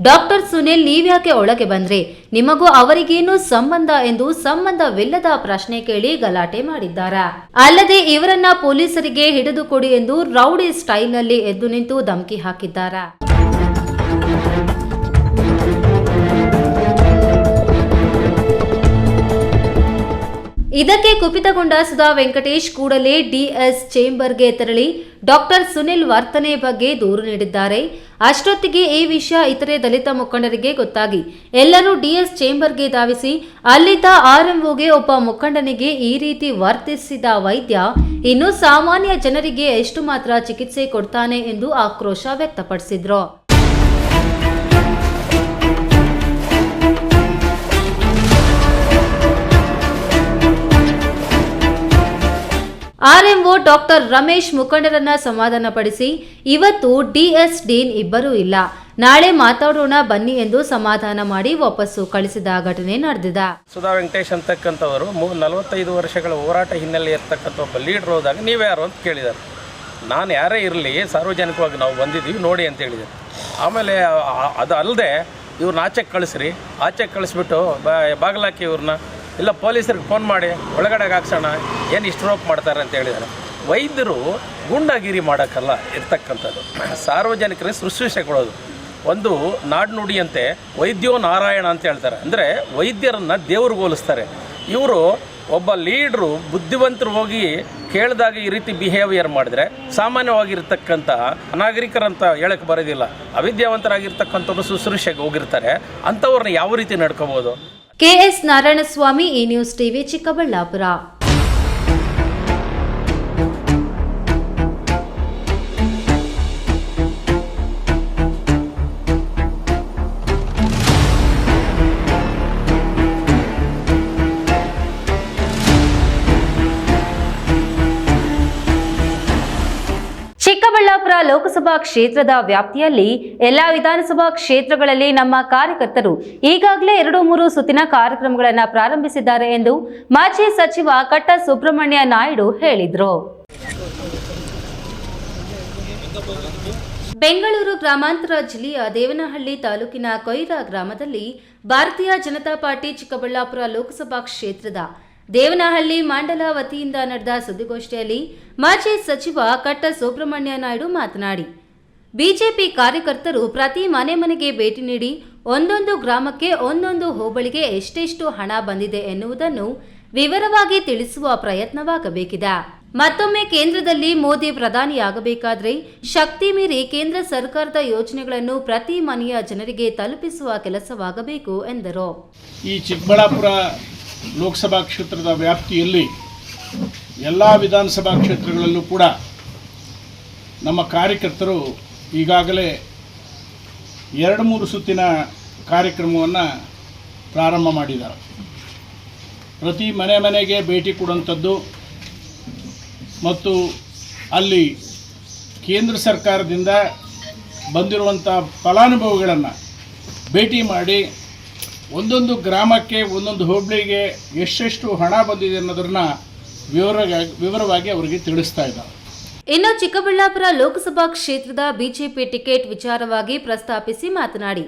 ಡಾಕ್ಟರ್ ಸುನಿಲ್, ನೀವ್ಯಾಕೆ ಒಳಗೆ ಬಂದ್ರಿ, ನಿಮಗೂ ಅವರಿಗೇನು ಸಂಬಂಧ ಎಂದು ಸಂಬಂಧವಿಲ್ಲದ ಪ್ರಶ್ನೆ ಕೇಳಿ ಗಲಾಟೆ ಮಾಡಿದ್ದಾರೆ. ಅಲ್ಲದೆ ಇವರನ್ನ ಪೊಲೀಸರಿಗೆ ಹಿಡಿದುಕೊಡಿ ಎಂದು ರೌಡಿ ಸ್ಟೈಲ್ನಲ್ಲಿ ಎದ್ದು ನಿಂತು ಧಮಕಿ ಹಾಕಿದ್ದಾರೆ. ಇದಕ್ಕೆ ಕುಪಿತಗೊಂಡ ಸುಧಾ ವೆಂಕಟೇಶ್ ಕೂಡಲೇ ಡಿಎಸ್ ಚೇಂಬರ್ಗೆ ತೆರಳಿ ಡಾಕ್ಟರ್ ಸುನಿಲ್ ವರ್ತನೆ ಬಗ್ಗೆ ದೂರು ನೀಡಿದ್ದಾರೆ. ಅಷ್ಟೊತ್ತಿಗೆ ಈ ವಿಷಯ ಇತರೆ ದಲಿತ ಮುಖಂಡರಿಗೆ ಗೊತ್ತಾಗಿ ಎಲ್ಲರೂ ಡಿಎಸ್ ಚೇಂಬರ್ಗೆ ಧಾವಿಸಿ ಅಲ್ಲಿದ್ದ ಆರ್ಎಂಒಗೆ ಒಬ್ಬ ಮುಖಂಡನಿಗೆ ಈ ರೀತಿ ವರ್ತಿಸಿದ ವೈದ್ಯ ಇನ್ನು ಸಾಮಾನ್ಯ ಜನರಿಗೆ ಎಷ್ಟು ಮಾತ್ರ ಚಿಕಿತ್ಸೆ ಕೊಡ್ತಾನೆ ಎಂದು ಆಕ್ರೋಶ ವ್ಯಕ್ತಪಡಿಸಿದ್ರು. ಆರ್ಎಂಒ ಡಾಕ್ಟರ್ ರಮೇಶ್ ಮುಖಂಡರನ್ನ ಸಮಾಧಾನಪಡಿಸಿ ಇವತ್ತು ಡಿಎಸ್ ಡೀನ್ ಇಬ್ಬರೂ ಇಲ್ಲ, ನಾಳೆ ಮಾತಾಡೋಣ ಬನ್ನಿ ಎಂದು ಸಮಾಧಾನ ಮಾಡಿ ವಾಪಸ್ಸು ಕಳಿಸಿದ ಘಟನೆ ನಡೆದಿದೆ. ಸುಧಾ ವೆಂಕಟೇಶ್ ಅಂತಕ್ಕಂಥವರು 45 ವರ್ಷಗಳ ಹೋರಾಟ ಹಿನ್ನೆಲೆ ಇರ್ತಕ್ಕಂಥ ಒಬ್ಬ ಲೀಡ್ರ್ ಹೋದಾಗ ನೀವ್ಯಾರು ಅಂತ ಕೇಳಿದ್ದಾರೆ. ನಾನು ಯಾರೇ ಇರಲಿ ಸಾರ್ವಜನಿಕವಾಗಿ ನಾವು ಬಂದಿದ್ದೀವಿ ನೋಡಿ ಅಂತ ಹೇಳಿದ್ದಾರೆ. ಆಮೇಲೆ ಅದು ಅಲ್ಲದೆ ಇವ್ರನ್ನ ಆಚೆಗೆ ಕಳಿಸ್ರಿ, ಆಚೆಗೆ ಕಳಿಸ್ಬಿಟ್ಟು ಬಾಗಿಲಾಕಿ ಇವ್ರನ್ನ, ಇಲ್ಲ ಪೊಲೀಸರಿಗೆ ಫೋನ್ ಮಾಡಿ ಒಳಗಡೆಗೆ ಹಾಕ್ಸೋಣ, ಏನು ಇಷ್ಟು ರೋಪ್ ಮಾಡ್ತಾರೆ ಅಂತ ಹೇಳಿದ್ದಾರೆ. ವೈದ್ಯರು ಗುಂಡಾಗಿರಿ ಮಾಡೋಕ್ಕಲ್ಲ ಇರ್ತಕ್ಕಂಥದ್ದು, ಸಾರ್ವಜನಿಕರಿಗೆ ಶುಶ್ರೂಷೆ ಕೊಡೋದು. ಒಂದು ನಾಡುನುಡಿಯಂತೆ ವೈದ್ಯೋ ನಾರಾಯಣ ಅಂತ ಹೇಳ್ತಾರೆ, ಅಂದರೆ ವೈದ್ಯರನ್ನು ದೇವ್ರಿಗೆ ಹೋಲಿಸ್ತಾರೆ. ಇವರು ಒಬ್ಬ ಲೀಡ್ರು ಬುದ್ಧಿವಂತರು ಹೋಗಿ ಕೇಳಿದಾಗ ಈ ರೀತಿ ಬಿಹೇವಿಯರ್ ಮಾಡಿದ್ರೆ ಸಾಮಾನ್ಯವಾಗಿರ್ತಕ್ಕಂಥ ಅನಾಗರಿಕರಂತ ಹೇಳಕ್ಕೆ ಬರೋದಿಲ್ಲ, ಅವಿದ್ಯಾವಂತರಾಗಿರ್ತಕ್ಕಂಥವ್ರು ಶುಶ್ರೂಷೆಗೆ ಹೋಗಿರ್ತಾರೆ, ಅಂಥವ್ರನ್ನ ಯಾವ ರೀತಿ ನಡ್ಕೋಬೋದು. ಕೆಎಸ್ ನಾರಾಯಣಸ್ವಾಮಿ, ಈ ನ್ಯೂಸ್ ಟಿವಿ, ಚಿಕ್ಕಬಳ್ಳಾಪುರ. ಚಿಕ್ಕಬಳ್ಳಾಪುರ ಲೋಕಸಭಾ ಕ್ಷೇತ್ರದ ವ್ಯಾಪ್ತಿಯಲ್ಲಿ ಎಲ್ಲಾ ವಿಧಾನಸಭಾ ಕ್ಷೇತ್ರಗಳಲ್ಲಿ ನಮ್ಮ ಕಾರ್ಯಕರ್ತರು ಈಗಾಗಲೇ 2-3 ಸುತ್ತಿನ ಕಾರ್ಯಕ್ರಮಗಳನ್ನು ಪ್ರಾರಂಭಿಸಿದ್ದಾರೆ ಎಂದು ಮಾಜಿ ಸಚಿವ ಕಟ್ಟ ಸುಬ್ರಹ್ಮಣ್ಯ ನಾಯ್ಡು ಹೇಳಿದರು. ಬೆಂಗಳೂರು ಗ್ರಾಮಾಂತರ ಜಿಲ್ಲೆಯ ದೇವನಹಳ್ಳಿ ತಾಲೂಕಿನ ಕೊಯ್ರಾ ಗ್ರಾಮದಲ್ಲಿ ಭಾರತೀಯ ಜನತಾ ಪಾರ್ಟಿ ಚಿಕ್ಕಬಳ್ಳಾಪುರ ಲೋಕಸಭಾ ಕ್ಷೇತ್ರದ ದೇವನಹಳ್ಳಿ ಮಂಡಲ ವತಿಯಿಂದ ನಡೆದ ಸುದ್ದಿಗೋಷ್ಠಿಯಲ್ಲಿ ಮಾಜಿ ಸಚಿವ ಕಟ್ಟ ಸುಬ್ರಹ್ಮಣ್ಯ ನಾಯ್ಡು ಮಾತನಾಡಿ, ಬಿಜೆಪಿ ಕಾರ್ಯಕರ್ತರು ಪ್ರತಿ ಮನೆಗೆ ಭೇಟಿ ನೀಡಿ ಒಂದೊಂದು ಗ್ರಾಮಕ್ಕೆ ಒಂದೊಂದು ಹೋಬಳಿಗೆ ಎಷ್ಟೆಷ್ಟು ಹಣ ಬಂದಿದೆ ಎನ್ನುವುದನ್ನು ವಿವರವಾಗಿ ತಿಳಿಸುವ ಪ್ರಯತ್ನವಾಗಬೇಕಿದೆ. ಮತ್ತೊಮ್ಮೆ ಕೇಂದ್ರದಲ್ಲಿ ಮೋದಿ ಪ್ರಧಾನಿಯಾಗಬೇಕಾದ್ರೆ ಶಕ್ತಿ ಮೀರಿ ಕೇಂದ್ರ ಸರ್ಕಾರದ ಯೋಜನೆಗಳನ್ನು ಪ್ರತಿ ಮನೆಯ ಜನರಿಗೆ ತಲುಪಿಸುವ ಕೆಲಸವಾಗಬೇಕು ಎಂದರು. ಈ ಚಿಕ್ಕಬಳ್ಳಾಪುರ ಲೋಕಸಭಾ ಕ್ಷೇತ್ರದ ವ್ಯಾಪ್ತಿಯಲ್ಲಿ ಎಲ್ಲ ವಿಧಾನಸಭಾ ಕ್ಷೇತ್ರಗಳಲ್ಲೂ ಕೂಡ ನಮ್ಮ ಕಾರ್ಯಕರ್ತರು ಈಗಾಗಲೇ 2-3 ಸುತ್ತಿನ ಕಾರ್ಯಕ್ರಮವನ್ನು ಪ್ರಾರಂಭ ಮಾಡಿದ್ದಾರೆ. ಪ್ರತಿ ಮನೆಗೆ ಭೇಟಿ ಕೊಡುವಂಥದ್ದು ಮತ್ತು ಅಲ್ಲಿ ಕೇಂದ್ರ ಸರ್ಕಾರದಿಂದ ಬಂದಿರುವಂಥ ಫಲಾನುಭವಿಗಳನ್ನು ಭೇಟಿ ಮಾಡಿ ಒಂದೊಂದು ಗ್ರಾಮಕ್ಕೆ ಒಂದೊಂದು ಹೋಬಳಿಗೆ ಎಷ್ಟೆಷ್ಟು ಹಣ ಬಂದಿದೆ ಅನ್ನೋದನ್ನ ವಿವರವಾಗಿ ಅವರಿಗೆ ತಿಳಿಸ್ತಾ ಇದ್ದಾರೆ. ಇನ್ನು ಚಿಕ್ಕಬಳ್ಳಾಪುರ ಲೋಕಸಭಾ ಕ್ಷೇತ್ರದ ಬಿಜೆಪಿ ಟಿಕೆಟ್ ವಿಚಾರವಾಗಿ ಪ್ರಸ್ತಾಪಿಸಿ ಮಾತನಾಡಿ,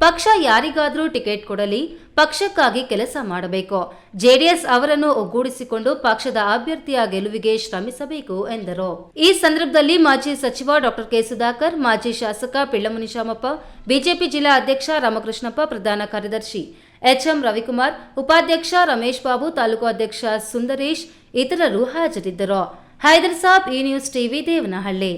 ಪಕ್ಷ ಯಾರಿಗಾದರೂ ಟಿಕೆಟ್ ಕೊಡಲಿ, ಪಕ್ಷಕ್ಕಾಗಿ ಕೆಲಸ ಮಾಡಬೇಕು. ಜೆಡಿಎಸ್ ಅವರನ್ನು ಒಗ್ಗೂಡಿಸಿಕೊಂಡು ಪಕ್ಷದ ಅಭ್ಯರ್ಥಿಯ ಗೆಲುವಿಗೆ ಶ್ರಮಿಸಬೇಕು ಎಂದರು. ಈ ಸಂದರ್ಭದಲ್ಲಿ ಮಾಜಿ ಸಚಿವ ಡಾಕ್ಟರ್ ಕೆ ಸುಧಾಕರ್, ಮಾಜಿ ಶಾಸಕ ಪಿಳ್ಳಮುನಿ ಶಾಮಪ್ಪ, ಬಿಜೆಪಿ ಜಿಲ್ಲಾ ಅಧ್ಯಕ್ಷ ರಾಮಕೃಷ್ಣಪ್ಪ, ಪ್ರಧಾನ ಕಾರ್ಯದರ್ಶಿ ಎಚ್ಎಂ ರವಿಕುಮಾರ್, ಉಪಾಧ್ಯಕ್ಷ ರಮೇಶ್ ಬಾಬು, ತಾಲೂಕು ಅಧ್ಯಕ್ಷ ಸುಂದರೇಶ್ ಇತರರು ಹಾಜರಿದ್ದರು. ಹೈದರ್ ಸಾಬ್, ಈ ನ್ಯೂಸ್ ಟಿವಿ, ದೇವನಹಳ್ಳಿ.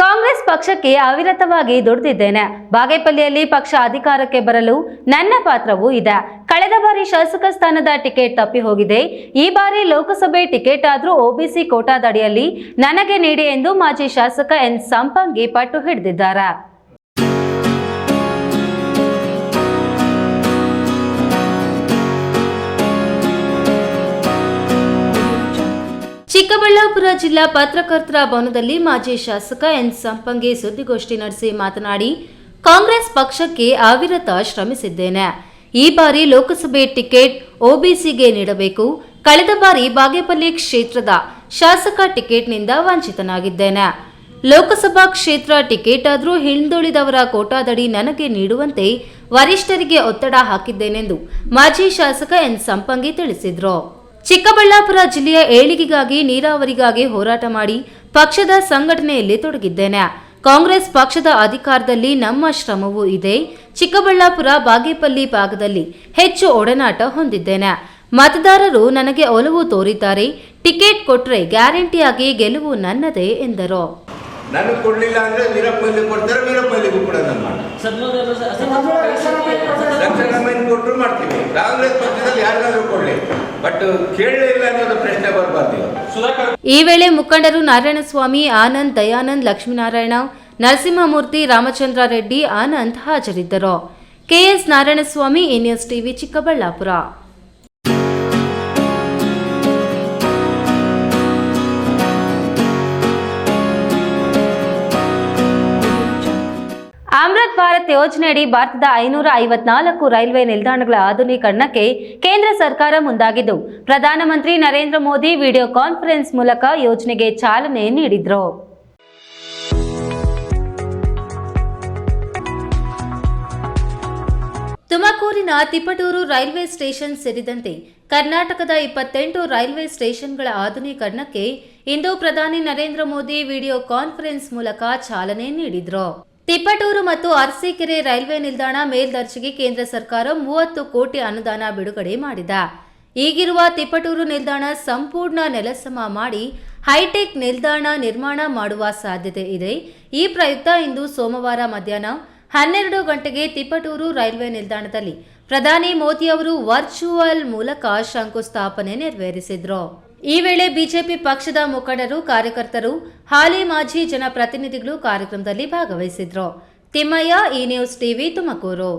ಕಾಂಗ್ರೆಸ್ ಪಕ್ಷಕ್ಕೆ ಅವಿರತವಾಗಿ ದುಡಿದಿದ್ದೇನೆ. ಬಾಗೇಪಲ್ಲಿಯಲ್ಲಿ ಪಕ್ಷ ಅಧಿಕಾರಕ್ಕೆ ಬರಲು ನನ್ನ ಪಾತ್ರವೂ ಇದೆ. ಕಳೆದ ಬಾರಿ ಶಾಸಕ ಸ್ಥಾನದ ಟಿಕೆಟ್ ತಪ್ಪಿ ಹೋಗಿದೆ. ಈ ಬಾರಿ ಲೋಕಸಭೆ ಟಿಕೆಟ್ ಆದರೂ ಒಬಿಸಿ ಕೋಟಾದಡಿಯಲ್ಲಿ ನನಗೆ ನೀಡಿ ಎಂದು ಮಾಜಿ ಶಾಸಕ ಎನ್ ಸಂಪಂಗಿ ಪಟ್ಟು ಹಿಡಿದಿದ್ದಾರೆ. ಚಿಕ್ಕಬಳ್ಳಾಪುರ ಜಿಲ್ಲಾ ಪತ್ರಕರ್ತರ ಭವನದಲ್ಲಿ ಮಾಜಿ ಶಾಸಕ ಎನ್ ಸಂಪಂಗಿ ಸುದ್ದಿಗೋಷ್ಠಿ ನಡೆಸಿ ಮಾತನಾಡಿ, ಕಾಂಗ್ರೆಸ್ ಪಕ್ಷಕ್ಕೆ ಅವಿರತ ಶ್ರಮಿಸಿದ್ದೇನೆ. ಈ ಬಾರಿ ಲೋಕಸಭೆ ಟಿಕೆಟ್ ಒಬಿಸಿಗೆ ನೀಡಬೇಕು. ಕಳೆದ ಬಾರಿ ಬಾಗೇಪಲ್ಲಿ ಕ್ಷೇತ್ರದ ಶಾಸಕ ಟಿಕೆಟ್ನಿಂದ ವಂಚಿತನಾಗಿದ್ದೇನೆ. ಲೋಕಸಭಾ ಕ್ಷೇತ್ರ ಟಿಕೆಟ್ ಆದರೂ ಹಿಂದುಳಿದವರ ಕೋಟಾದಡಿ ನನಗೆ ನೀಡುವಂತೆ ವರಿಷ್ಠರಿಗೆ ಒತ್ತಡ ಹಾಕಿದ್ದೇನೆಂದು ಮಾಜಿ ಶಾಸಕ ಎನ್ ಸಂಪಂಗಿ ತಿಳಿಸಿದರು. ಚಿಕ್ಕಬಳ್ಳಾಪುರ ಜಿಲ್ಲೆಯ ಏಳಿಗೆಗಾಗಿ ನೀರಾವರಿಗಾಗಿ ಹೋರಾಟ ಮಾಡಿ ಪಕ್ಷದ ಸಂಘಟನೆಯಲ್ಲಿ ತೊಡಗಿದ್ದೇನೆ. ಕಾಂಗ್ರೆಸ್ ಪಕ್ಷದ ಅಧಿಕಾರದಲ್ಲಿ ನಮ್ಮ ಶ್ರಮವೂ ಇದೆ. ಚಿಕ್ಕಬಳ್ಳಾಪುರ ಬಾಗೇಪಲ್ಲಿ ಭಾಗದಲ್ಲಿ ಹೆಚ್ಚು ಒಡನಾಟ ಹೊಂದಿದ್ದೇನೆ. ಮತದಾರರು ನನಗೆ ಒಲವು ತೋರಿದ್ದಾರೆ. ಟಿಕೆಟ್ ಕೊಟ್ಟರೆ ಗ್ಯಾರಂಟಿಯಾಗಿ ಗೆಲುವು ನನ್ನದೇ ಎಂದರು. ನನಗೆ ಕೊಡಲಿಲ್ಲ ಅಂದರೆ ವೀರಪ್ಪಲ್ಲಿ ಕೊಡ್ತಾರೆ, ವೀರಪ್ಪಲ್ಲಿಗೂ ಕೂಡ ಲಕ್ಷಣಮೈನ್ ಕೊಟ್ಟರು ಮಾಡ್ತೀವಿ. ಕಾಂಗ್ರೆಸ್ ಪಕ್ಷದಲ್ಲಿ ಯಾರಿಗಾದ್ರೂ ಕೊಡಲಿ, ಬಟ್ ಕೇಳಲೇ ಇಲ್ಲ ಅನ್ನೋದು ಪ್ರಶ್ನೆ ಬರಬಾರ್ದು. ಈ ವೇಳೆ ಮುಖಂಡರು ನಾರಾಯಣಸ್ವಾಮಿ, ಆನಂದ್, ದಯಾನಂದ್, ಲಕ್ಷ್ಮೀನಾರಾಯಣ, ನರಸಿಂಹಮೂರ್ತಿ, ರಾಮಚಂದ್ರ ರೆಡ್ಡಿ, ಆನಂದ್ ಹಾಜರಿದ್ದರು. KS Narayanaswamy, NS TV, Chikkaballapur. Amrit Bharat ಯೋಜನೆಯಡಿ ಭಾರತದ 554 ರೈಲ್ವೆ ನಿಲ್ದಾಣಗಳ ಆಧುನೀಕರಣಕ್ಕೆ ಕೇಂದ್ರ ಸರ್ಕಾರ ಮುಂದಾಗಿದ್ದು, ಪ್ರಧಾನಮಂತ್ರಿ ನರೇಂದ್ರ ಮೋದಿ ವಿಡಿಯೋ ಕಾನ್ಫರೆನ್ಸ್ ಮೂಲಕ ಯೋಜನೆಗೆ ಚಾಲನೆ ನೀಡಿದರು. ತುಮಕೂರಿನ ತಿಪಟೂರು ರೈಲ್ವೆ ಸ್ಟೇಷನ್ ಸೇರಿದಂತೆ ಕರ್ನಾಟಕದ 28 ರೈಲ್ವೆ ಸ್ಟೇಷನ್ಗಳ ಆಧುನೀಕರಣಕ್ಕೆ ಇಂದು ಪ್ರಧಾನಿ ನರೇಂದ್ರ ಮೋದಿ ವಿಡಿಯೋ ಕಾನ್ಫರೆನ್ಸ್ ಮೂಲಕ ಚಾಲನೆ ನೀಡಿದರು. ತಿಪಟೂರು ಮತ್ತು ಅರಸೀಕೆರೆ ರೈಲ್ವೆ ನಿಲ್ದಾಣ ಮೇಲ್ದರ್ಜೆಗೆ ಕೇಂದ್ರ ಸರ್ಕಾರ 30 ಕೋಟಿ ಅನುದಾನ ಬಿಡುಗಡೆ ಮಾಡಿದೆ. ಈಗಿರುವ ತಿಪಟೂರು ನಿಲ್ದಾಣ ಸಂಪೂರ್ಣ ನೆಲಸಮ ಮಾಡಿ ಹೈಟೆಕ್ ನಿಲ್ದಾಣ ನಿರ್ಮಾಣ ಮಾಡುವ ಸಾಧ್ಯತೆ ಇದೆ. ಈ ಪ್ರಯುಕ್ತ ಇಂದು ಸೋಮವಾರ ಮಧ್ಯಾಹ್ನ 12 ಗಂಟೆಗೆ ತಿಪಟೂರು ರೈಲ್ವೆ ನಿಲ್ದಾಣದಲ್ಲಿ ಪ್ರಧಾನಿ ಮೋದಿ ಅವರು ವರ್ಚುವಲ್ ಮೂಲಕ ಶಂಕುಸ್ಥಾಪನೆ ನೆರವೇರಿಸಿದರು. ಈ ವೇಳೆ ಬಿಜೆಪಿ ಪಕ್ಷದ ಮುಖಂಡರು, ಕಾರ್ಯಕರ್ತರು, ಹಾಲಿ ಮಾಜಿ ಜನಪ್ರತಿನಿಧಿಗಳು ಕಾರ್ಯಕ್ರಮದಲ್ಲಿ ಭಾಗವಹಿಸಿದ್ರು. ತಿಮ್ಮಯ್ಯ, ಈ ನ್ಯೂಸ್ ಟಿವಿ, ತುಮಕೂರು.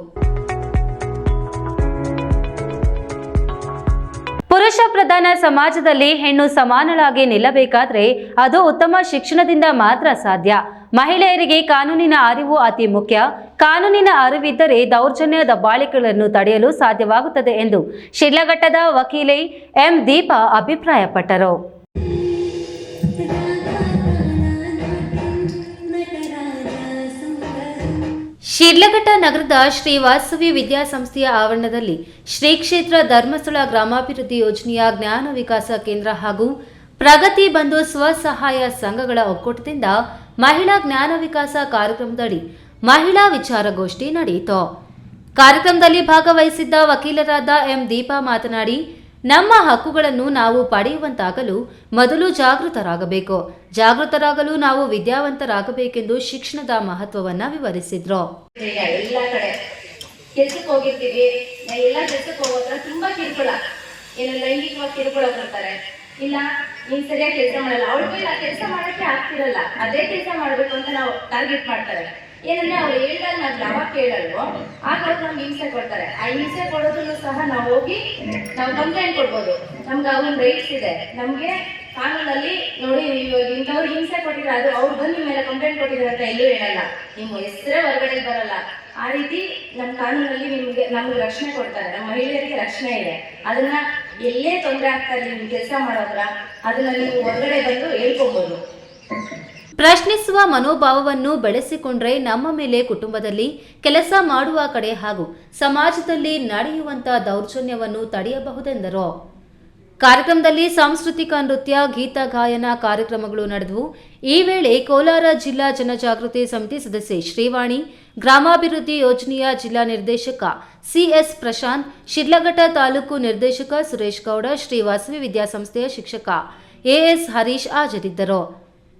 ಪುರುಷ ಪ್ರಧಾನ ಸಮಾಜದಲ್ಲಿ ಹೆಣ್ಣು ಸಮಾನಳಾಗಿ ನಿಲ್ಲಬೇಕಾದ್ರೆ ಅದು ಉತ್ತಮ ಶಿಕ್ಷಣದಿಂದ ಮಾತ್ರ ಸಾಧ್ಯ. ಮಹಿಳೆಯರಿಗೆ ಕಾನೂನಿನ ಅರಿವು ಅತಿ ಮುಖ್ಯ. ಕಾನೂನಿನ ಅರಿವಿದ್ದರೆ ದೌರ್ಜನ್ಯ, ದಬ್ಬಾಳಿಕೆಗಳನ್ನು ತಡೆಯಲು ಸಾಧ್ಯವಾಗುತ್ತದೆ ಎಂದು ಶಿಡ್ಲಘಟ್ಟದ ವಕೀಲೆ ಎಂ ದೀಪಾ ಅಭಿಪ್ರಾಯಪಟ್ಟರು. ಶಿಡ್ಲಘಟ್ಟ ನಗರದ ಶ್ರೀ ವಾಸವಿ ವಿದ್ಯಾಸಂಸ್ಥೆಯ ಆವರಣದಲ್ಲಿ ಶ್ರೀ ಕ್ಷೇತ್ರ ಧರ್ಮಸ್ಥಳ ಗ್ರಾಮಾಭಿವೃದ್ಧಿ ಯೋಜನೆಯ ಜ್ಞಾನ ವಿಕಾಸ ಕೇಂದ್ರ ಹಾಗೂ ಪ್ರಗತಿ ಬಂಧು ಸ್ವಸಹಾಯ ಸಂಘಗಳ ಒಕ್ಕೂಟದಿಂದ ಮಹಿಳಾ ಜ್ಞಾನ ವಿಕಾಸ ಕಾರ್ಯಕ್ರಮದಡಿ ಮಹಿಳಾ ವಿಚಾರಗೋಷ್ಠಿ ನಡೆಯಿತು. ಕಾರ್ಯಕ್ರಮದಲ್ಲಿ ಭಾಗವಹಿಸಿದ್ದ ವಕೀಲರಾದ ಎಂ ದೀಪಾ ಮಾತನಾಡಿ, ನಮ್ಮ ಹಕ್ಕುಗಳನ್ನು ನಾವು ಪಡೆಯುವಂತಾಗಲು ಮೊದಲು ಜಾಗೃತರಾಗಬೇಕು. ಜಾಗೃತರಾಗಲು ನಾವು ವಿದ್ಯಾವಂತರಾಗಬೇಕೆಂದು ಶಿಕ್ಷಣದ ಮಹತ್ವವನ್ನು ವಿವರಿಸಿದ್ರು. ಎಲ್ಲ ಕಡೆ ಕೆಲ್ಸಕ್ಕೆ ಹೋಗಿರ್ತೀವಿ, ಎಲ್ಲ ಕೆಲ್ಸಕ್ಕೆ ಹೋಗೋದ್ರ ತುಂಬಾ ಕಿರುಕುಳ, ಏನೋ ಲೈಂಗಿಕವಾಗಿ ಕಿರುಕುಳ ಬರ್ತಾರೆ, ಇಲ್ಲ ನೀನ್ ಸರಿಯಾಗಿ ಕೆಲಸ ಮಾಡಲ್ಲ, ಅವ್ಳ ಮೇಲೆ ಆ ಕೆಲಸ ಮಾಡಕ್ಕೆ ಆಗ್ತಿರಲ್ಲ, ಅದೇ ಕೆಲಸ ಮಾಡ್ಬೇಕು ಅಂತ ನಾವು ಟಾರ್ಗೆಟ್ ಮಾಡ್ತಾರೆ. ಏನಂದ್ರೆ ಅವ್ರು ಹೇಳಿದಾಗ ನಾವು ಯಾವಾಗ ಕೇಳಲ್ವೋ ಆಗ ನಮ್ಗೆ ಹಿಂಸೆ ಕೊಡ್ತಾರೆ. ಆ ಹಿಂಸೆ ಕೊಡೋದನ್ನು ಸಹ ನಾವು ಹೋಗಿ ನಾವು ಕಂಪ್ಲೇಂಟ್ ಕೊಡ್ಬೋದು. ನಮ್ಗೆ ಅವನ ರೈಟ್ಸ್ ಇದೆ. ನಮ್ಗೆ ಕಾನೂನಲ್ಲಿ ನೋಡಿ ಇಂಥವ್ರು ಹಿಂಸೆ ಕೊಟ್ಟಿದ್ರೆ ಅದು ಅವ್ರು ಬಂದು ನಿಮ್ಮ ಮೇಲೆ ಕಂಪ್ಲೇಂಟ್ ಕೊಟ್ಟಿದ್ದಾರೆ ಅಂತ ಎಲ್ಲೂ ಹೇಳಲ್ಲ, ನಿಮ್ಮ ಹೆಸರೇ ಹೊರಗಡೆ ಬರಲ್ಲ. ಆ ರೀತಿ ನಮ್ಮ ಕಾನೂನಲ್ಲಿ ನಮ್ಗೆ ರಕ್ಷಣೆ ಕೊಡ್ತಾರೆ. ನಮ್ಮ ಮಹಿಳೆಯರಿಗೆ ರಕ್ಷಣೆ ಇದೆ. ಅದನ್ನ ಎಲ್ಲೇ ತೊಂದರೆ ಆಗ್ತಾ ಇಲ್ಲ ನಿಮ್ಗೆ ಕೆಲಸ ಮಾಡೋದ್ರ ಅದನ್ನ ನೀವು ಹೊರಗಡೆ ಬಂದು ಹೇಳ್ಕೊಬೋದು. ಪ್ರಶ್ನಿಸುವ ಮನೋಭಾವವನ್ನು ಬೆಳೆಸಿಕೊಂಡ್ರೆ ನಮ್ಮ ಮೇಲೆ, ಕುಟುಂಬದಲ್ಲಿ ಕೆಲಸ ಮಾಡುವ ಕಡೆ ಹಾಗೂ ಸಮಾಜದಲ್ಲಿ ನಡೆಯುವಂತಹ ದೌರ್ಜನ್ಯವನ್ನು ತಡೆಯಬಹುದೆಂದರು. ಕಾರ್ಯಕ್ರಮದಲ್ಲಿ ಸಾಂಸ್ಕೃತಿಕ ನೃತ್ಯ, ಗೀತ ಗಾಯನ ಕಾರ್ಯಕ್ರಮಗಳು ನಡೆದವು. ಈ ವೇಳೆ ಕೋಲಾರ ಜಿಲ್ಲಾ ಜನಜಾಗೃತಿ ಸಮಿತಿ ಸದಸ್ಯೆ ಶ್ರೀವಾಣಿ, ಗ್ರಾಮಾಭಿವೃದ್ಧಿ ಯೋಜನೆಯ ಜಿಲ್ಲಾ ನಿರ್ದೇಶಕ ಸಿಎಸ್ ಪ್ರಶಾಂತ್, ಶಿಡ್ಲಘಟ್ಟ ತಾಲೂಕು ನಿರ್ದೇಶಕ ಸುರೇಶ್ ಗೌಡ, ಶ್ರೀ ವಾಸವಿ ವಿದ್ಯಾಸಂಸ್ಥೆಯ ಶಿಕ್ಷಕ ಎಎಸ್ ಹರೀಶ್ ಹಾಜರಿದ್ದರು.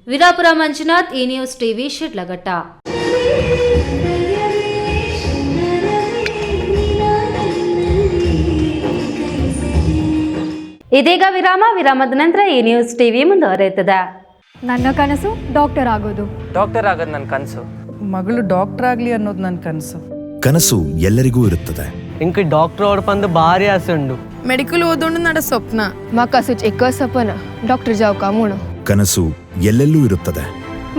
ವೀರಾಪುರ ಮಂಜುನಾಥ್, ಈ ನ್ಯೂಸ್ ಟಿವಿ, ಶಿಡ್ಲಘಟ್ಟ. ಇದೀಗ ವಿರಾಮದ ನಂತರ ಈ ನ್ಯೂಸ್ ಟಿವಿ ಮುಂದುವರೆಯುತ್ತದೆ. ನನ್ನ ಕನಸು ಡಾಕ್ಟರ್ ಆಗೋದು. ಡಾಕ್ಟರ್ ಆಗೋದು ನನ್ನ ಕನಸು. ಮಗಳು ಡಾಕ್ಟರ್ ಆಗ್ಲಿ ಅನ್ನೋದು ನನ್ನ ಕನಸು. ಕನಸು ಎಲ್ಲರಿಗೂ ಇರುತ್ತದೆ, ఇంక డాక్టర్ ఓడపందు భారీ ఆశండు ಮೆಡಿಕಲ್ ಓದೋಣ ನಡ ಸ್ವಪ್ನ ಮಕ್ಕಸು ಚಿಕ್ಕ ಸಪನ ಡಾಕ್ಟರ್ ಜಾವ್ ಕಾಮೂಣ ಕನಸು ಎಲ್ಲೆಲ್ಲೂ ಇರುತ್ತದೆ.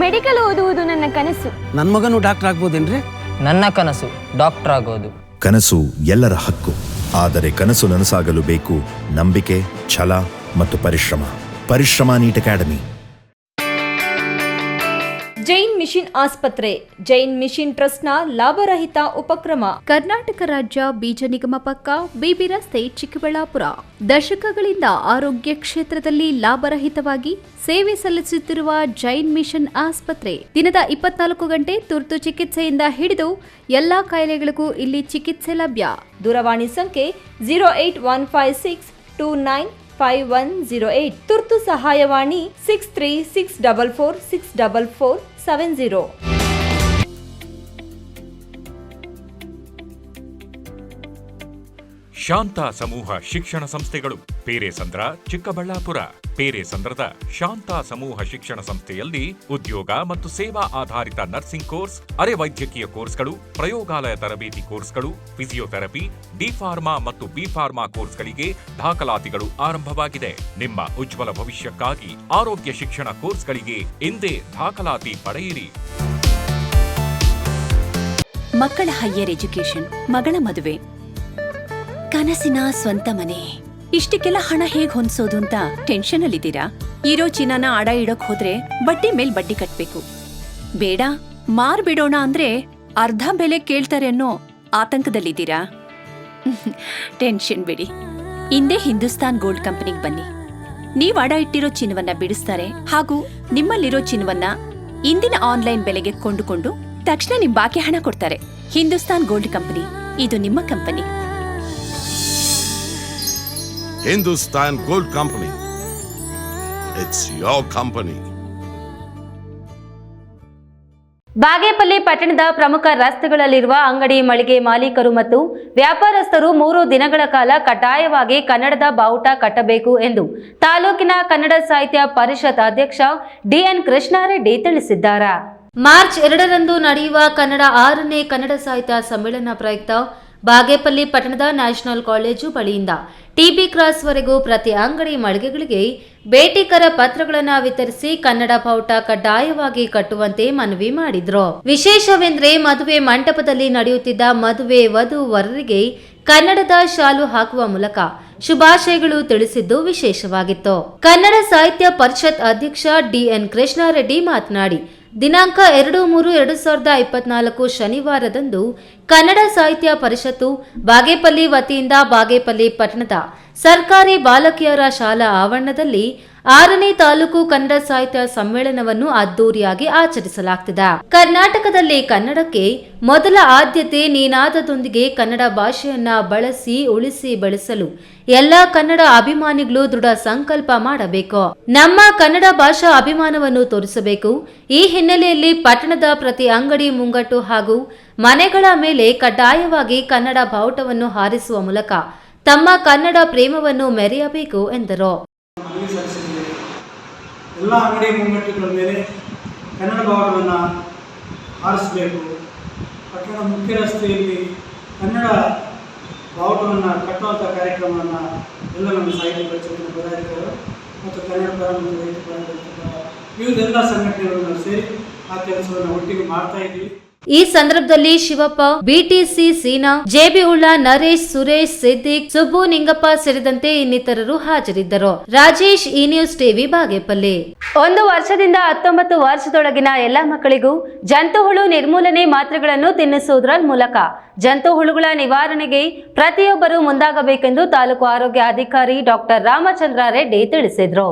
ಮೆಡಿಕಲ್ ಓದುವುದು ನನ್ನ ಕನಸು. ನನ್ನ ಮಗನು ಡಾಕ್ಟರ್ ಆಗ್ಬೋದೇನ್ರಿ? ನನ್ನ ಕನಸು ಡಾಕ್ಟರ್ ಆಗೋದು. ಕನಸು ಎಲ್ಲರ ಹಕ್ಕು, ಆದರೆ ಕನಸು ನನಸಾಗಲು ಬೇಕು ನಂಬಿಕೆ, ಛಲ ಮತ್ತು ಪರಿಶ್ರಮ ನೀಟ್ ಅಕಾಡೆಮಿ. ಜೈನ್ ಮಿಷನ್ ಆಸ್ಪತ್ರೆ ಜೈನ್ ಮಿಷನ್ ಟ್ರಸ್ಟ್ನ ಲಾಭರಹಿತ ಉಪಕ್ರಮ. ಕರ್ನಾಟಕ ರಾಜ್ಯ ಬೀಜ ನಿಗಮ ಪಕ್ಕ, ಬಿಬಿ ರಸ್ತೆ, ಚಿಕ್ಕಬಳ್ಳಾಪುರ. ದಶಕಗಳಿಂದ ಆರೋಗ್ಯ ಕ್ಷೇತ್ರದಲ್ಲಿ ಲಾಭರಹಿತವಾಗಿ ಸೇವೆ ಸಲ್ಲಿಸುತ್ತಿರುವ ಜೈನ್ ಮಿಷನ್ ಆಸ್ಪತ್ರೆ ದಿನದ 24 ಗಂಟೆ ತುರ್ತು ಚಿಕಿತ್ಸೆಯಿಂದ ಹಿಡಿದು ಎಲ್ಲಾ ಕಾಯಿಲೆಗಳಿಗೂ ಇಲ್ಲಿ ಚಿಕಿತ್ಸೆ ಲಭ್ಯ. ದೂರವಾಣಿ ಸಂಖ್ಯೆ 08156295108. ತುರ್ತು ಸಹಾಯವಾಣಿ 6364464470. ಶಾಂತ ಸಮೂಹ ಶಿಕ್ಷಣ ಸಂಸ್ಥೆಗಳು ಪೇರೆಸಂದ್ರ, ಚಿಕ್ಕಬಳ್ಳಾಪುರ. ಪೇರೆಸಂದ್ರದ ಶಾಂತ ಸಮೂಹ ಶಿಕ್ಷಣ ಸಂಸ್ಥೆಯಲ್ಲಿ ಉದ್ಯೋಗ ಮತ್ತು ಸೇವಾ ಆಧಾರಿತ ನರ್ಸಿಂಗ್ ಕೋರ್ಸ್, ಅರೆ ವೈದ್ಯಕೀಯ ಕೋರ್ಸ್ಗಳು, ಪ್ರಯೋಗಾಲಯ ತರಬೇತಿ ಕೋರ್ಸ್ಗಳು, ಫಿಸಿಯೋಥೆರಪಿ, ಡಿ ಫಾರ್ಮಾ ಮತ್ತು ಬಿ ಫಾರ್ಮಾ ಕೋರ್ಸ್ಗಳಿಗೆ ದಾಖಲಾತಿಗಳು ಆರಂಭವಾಗಿದೆ. ನಿಮ್ಮ ಉಜ್ವಲ ಭವಿಷ್ಯಕ್ಕಾಗಿ ಆರೋಗ್ಯ ಶಿಕ್ಷಣ ಕೋರ್ಸ್ಗಳಿಗೆ ಇಂದೇ ದಾಖಲಾತಿ ಪಡೆಯಿರಿ. ಮಕ್ಕಳ ಹೈಯರ್ ಎಜುಕೇಶನ್, ಮಗಳ ಮದುವೆ, ಕನಸಿನ ಸ್ವಂತ ಮನೆ, ಇಷ್ಟಕ್ಕೆಲ್ಲ ಹಣ ಹೇಗ್ ಹೊಂದ್ಸೋದು ಅಂತ ಟೆನ್ಷನ್ ಅಲ್ಲಿದ್ದೀರಾ? ಇರೋ ಚಿನ್ನನ ಅಡ ಇಡೋಕ್ ಹೋದ್ರೆ ಬಡ್ಡಿ ಮೇಲ್ ಬಡ್ಡಿ ಕಟ್ಬೇಕು. ಬೇಡ, ಮಾರ್ಬಿಡೋಣ ಅಂದ್ರೆ ಅರ್ಧ ಬೆಲೆ ಕೇಳ್ತಾರೆ ಅನ್ನೋ ಆತಂಕದಲ್ಲಿದ್ದೀರಾ? ಟೆನ್ಷನ್ ಬಿಡಿ, ಇಂದೇ ಹಿಂದೂಸ್ತಾನ್ ಗೋಲ್ಡ್ ಕಂಪನಿಗೆ ಬನ್ನಿ. ನೀವ್ ಅಡ ಇಟ್ಟಿರೋ ಚಿನ್ನವನ್ನ ಬಿಡಿಸ್ತಾರೆ ಹಾಗೂ ನಿಮ್ಮಲ್ಲಿರೋ ಚಿನ್ನವನ್ನ ಇಂದಿನ ಆನ್ಲೈನ್ ಬೆಲೆಗೆ ಕೊಂಡುಕೊಂಡು ತಕ್ಷಣ ನಿಮ್ ಬಾಕಿ ಹಣ ಕೊಡ್ತಾರೆ. ಹಿಂದೂಸ್ತಾನ್ ಗೋಲ್ಡ್ ಕಂಪನಿ, ಇದು ನಿಮ್ಮ company. Hindustan Gold Company. It's your company. Bagepalli ಪಟ್ಟಣದ ಪ್ರಮುಖ ರಸ್ತೆಗಳಲ್ಲಿರುವ ಅಂಗಡಿ, ಮಳಿಗೆ ಮಾಲೀಕರು ಮತ್ತು ವ್ಯಾಪಾರಸ್ಥರು 3 ದಿನಗಳ ಕಾಲ ಕಡ್ಡಾಯವಾಗಿ ಕನ್ನಡದ ಬಾವುಟ ಕಟ್ಟಬೇಕು ಎಂದು ತಾಲೂಕಿನ ಕನ್ನಡ ಸಾಹಿತ್ಯ ಪರಿಷತ್ ಅಧ್ಯಕ್ಷ ಡಿಎನ್ ಕೃಷ್ಣಾರೆಡ್ಡಿ ತಿಳಿಸಿದ್ದಾರೆ. ಮಾರ್ಚ್ 2ರಂದು ನಡೆಯುವ ಕನ್ನಡ 6ನೇ ಕನ್ನಡ ಸಾಹಿತ್ಯ ಸಮ್ಮೇಳನ ಪ್ರಯುಕ್ತ ಬಾಗೇಪಲ್ಲಿ ಪಟ್ಟಣದ ನ್ಯಾಷನಲ್ ಕಾಲೇಜು ಬಳಿಯಿಂದ ಟಿಬಿ ಕ್ರಾಸ್ವರೆಗೂ ಪ್ರತಿ ಅಂಗಡಿ, ಮಳಿಗೆಗಳಿಗೆ ಭೇಟಿಕರ ಪತ್ರಗಳನ್ನು ವಿತರಿಸಿ ಕನ್ನಡ ಬಾವುಟ ಕಡ್ಡಾಯವಾಗಿ ಕಟ್ಟುವಂತೆ ಮನವಿ ಮಾಡಿದ್ರು. ವಿಶೇಷವೆಂದ್ರೆ ಮದುವೆ ಮಂಟಪದಲ್ಲಿ ನಡೆಯುತ್ತಿದ್ದ ಮದುವೆ ವಧು ವರರಿಗೆ ಕನ್ನಡದ ಶಾಲು ಹಾಕುವ ಮೂಲಕ ಶುಭಾಶಯಗಳು ತಿಳಿಸಿದ್ದು ವಿಶೇಷವಾಗಿತ್ತು. ಕನ್ನಡ ಸಾಹಿತ್ಯ ಪರಿಷತ್ ಅಧ್ಯಕ್ಷ ಡಿಎನ್ ಕೃಷ್ಣಾರೆಡ್ಡಿ ಮಾತನಾಡಿ, ದಿನಾಂಕ 2/3/2024 ಶನಿವಾರದಂದು ಕನ್ನಡ ಸಾಹಿತ್ಯ ಪರಿಷತ್ತು ಬಾಗೇಪಲ್ಲಿ ವತಿಯಿಂದ ಬಾಗೇಪಲ್ಲಿ ಪಟ್ಟಣದ ಸರ್ಕಾರಿ ಬಾಲಕಿಯರ ಶಾಲಾ ಆವರಣದಲ್ಲಿ 6ನೇ ತಾಲೂಕು ಕನ್ನಡ ಸಾಹಿತ್ಯ ಸಮ್ಮೇಳನವನ್ನು ಅದ್ದೂರಿಯಾಗಿ ಆಚರಿಸಲಾಗುತ್ತಿದೆ. ಕರ್ನಾಟಕದಲ್ಲಿ ಕನ್ನಡಕ್ಕೆ ಮೊದಲ ಆದ್ಯತೆ ನೀನಾದದೊಂದಿಗೆ ಕನ್ನಡ ಭಾಷೆಯನ್ನ ಬಳಸಿ ಉಳಿಸಿ ಬೆಳೆಸಲು ಎಲ್ಲ ಕನ್ನಡ ಅಭಿಮಾನಿಗಳು ದೃಢ ಸಂಕಲ್ಪ ಮಾಡಬೇಕು. ನಮ್ಮ ಕನ್ನಡ ಭಾಷಾ ಅಭಿಮಾನವನ್ನು ತೋರಿಸಬೇಕು. ಈ ಹಿನ್ನೆಲೆಯಲ್ಲಿ ಪಟ್ಟಣದ ಪ್ರತಿ ಅಂಗಡಿ, ಮುಂಗಟ್ಟು ಹಾಗೂ ಮನೆಗಳ ಮೇಲೆ ಕಡ್ಡಾಯವಾಗಿ ಕನ್ನಡ ಬಾವುಟವನ್ನು ಹಾರಿಸುವ ಮೂಲಕ ತಮ್ಮ ಕನ್ನಡ ಪ್ರೇಮವನ್ನು ಮೆರೆಯಬೇಕು ಎಂದರು. ಎಲ್ಲ ಅಂಗಡಿ ಮುಂಗಟ್ಟುಗಳ ಮೇಲೆ ಕನ್ನಡ ಬಾವುಟವನ್ನು ಹಾರಿಸಬೇಕು. ಪಟ್ಟಣದ ಮುಖ್ಯ ರಸ್ತೆಯಲ್ಲಿ ಕನ್ನಡ ಬಾವುಟವನ್ನು ಕಟ್ಟುವಂಥ ಕಾರ್ಯಕ್ರಮವನ್ನು ಎಲ್ಲ ನಮ್ಮ ಸಾಹಿತ್ಯ ಪರಿಷತ್ತಿನ ಪದಾಧಿಕಾರಿಗಳು ಮತ್ತು ಕನ್ನಡ ಪರ ಮತ್ತು ರೈತ ಪರ ವಿವಿಧೆಲ್ಲ ಸಂಘಟನೆಗಳನ್ನು ಸೇರಿ ಆ ಕೆಲಸವನ್ನು ಒಟ್ಟಿಗೆ ಮಾಡ್ತಾ ಇದ್ದೀವಿ. ಈ ಸಂದರ್ಭದಲ್ಲಿ ಶಿವಪ್ಪ, ಬಿಟಿಸಿ ಸೀನಾ, ಜೆಬಿ ಉಳ್ಳಾ, ನರೇಶ್, ಸುರೇಶ್, ಸಿದ್ದಿಕ್, ಸುಬ್ಬು, ನಿಂಗಪ್ಪ ಸೇರಿದಂತೆ ಇನ್ನಿತರರು ಹಾಜರಿದ್ದರು. ರಾಜೇಶ್, ಈ ನ್ಯೂಸ್ ಟಿವಿ, ಬಾಗೇಪಲ್ಲಿ. 1 ವರ್ಷದಿಂದ 19 ವರ್ಷದೊಳಗಿನ ಎಲ್ಲ ಮಕ್ಕಳಿಗೂ ಜಂತುಹುಳು ನಿರ್ಮೂಲನೆ ಮಾತ್ರೆಗಳನ್ನು ತಿನ್ನಿಸುವುದರ ಮೂಲಕ ಜಂತುಹುಳುಗಳ ನಿವಾರಣೆಗೆ ಪ್ರತಿಯೊಬ್ಬರು ಮುಂದಾಗಬೇಕೆಂದು ತಾಲೂಕು ಆರೋಗ್ಯ ಅಧಿಕಾರಿ ಡಾಕ್ಟರ್ ರಾಮಚಂದ್ರ ರೆಡ್ಡಿ ತಿಳಿಸಿದರು.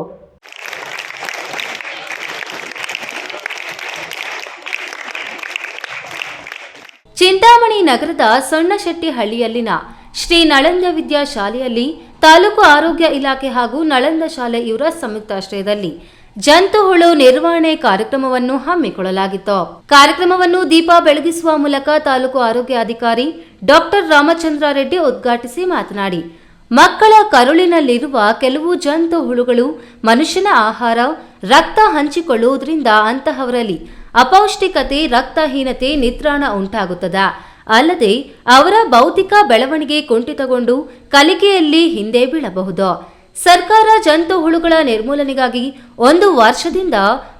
ಚಿಂತಾಮಣಿ ನಗರದ ಸೊಣ್ಣಶೆಟ್ಟಿಹಳ್ಳಿಯಲ್ಲಿನ ಶ್ರೀ ನಳಂದ ವಿದ್ಯಾ ಶಾಲೆಯಲ್ಲಿ ತಾಲೂಕು ಆರೋಗ್ಯ ಇಲಾಖೆ ಹಾಗೂ ನಳಂದ ಶಾಲೆ ಇವರ ಸಂಯುಕ್ತಾಶ್ರಯದಲ್ಲಿ ಜಂತುಹುಳು ನಿರ್ವಹಣೆ ಕಾರ್ಯಕ್ರಮವನ್ನು ಹಮ್ಮಿಕೊಳ್ಳಲಾಗಿತ್ತು. ಕಾರ್ಯಕ್ರಮವನ್ನು ದೀಪ ಬೆಳಗಿಸುವ ಮೂಲಕ ತಾಲೂಕು ಆರೋಗ್ಯ ಅಧಿಕಾರಿ ಡಾಕ್ಟರ್ ರಾಮಚಂದ್ರ ರೆಡ್ಡಿ ಉದ್ಘಾಟಿಸಿ ಮಾತನಾಡಿ, ಮಕ್ಕಳ ಕರುಳಿನಲ್ಲಿರುವ ಕೆಲವು ಜಂತು ಹುಳುಗಳು ಮನುಷ್ಯನ ಆಹಾರ, ರಕ್ತ ಹಂಚಿಕೊಳ್ಳುವುದರಿಂದ ಅಂತಹವರಲ್ಲಿ ಅಪೌಷ್ಟಿಕತೆ, ರಕ್ತಹೀನತೆ, ನಿತ್ರಾಣ ಉಂಟಾಗುತ್ತದೆ. ಅಲ್ಲದೆ ಅವರ ಬೌದ್ಧಿಕ ಬೆಳವಣಿಗೆ ಕುಂಠಿತಗೊಂಡು ಕಲಿಕೆಯಲ್ಲಿ ಹಿಂದೆ ಬೀಳಬಹುದು. ಸರ್ಕಾರ ಜಂತು ಹುಳುಗಳ ನಿರ್ಮೂಲನೆಗಾಗಿ 1 ವರ್ಷದಿಂದ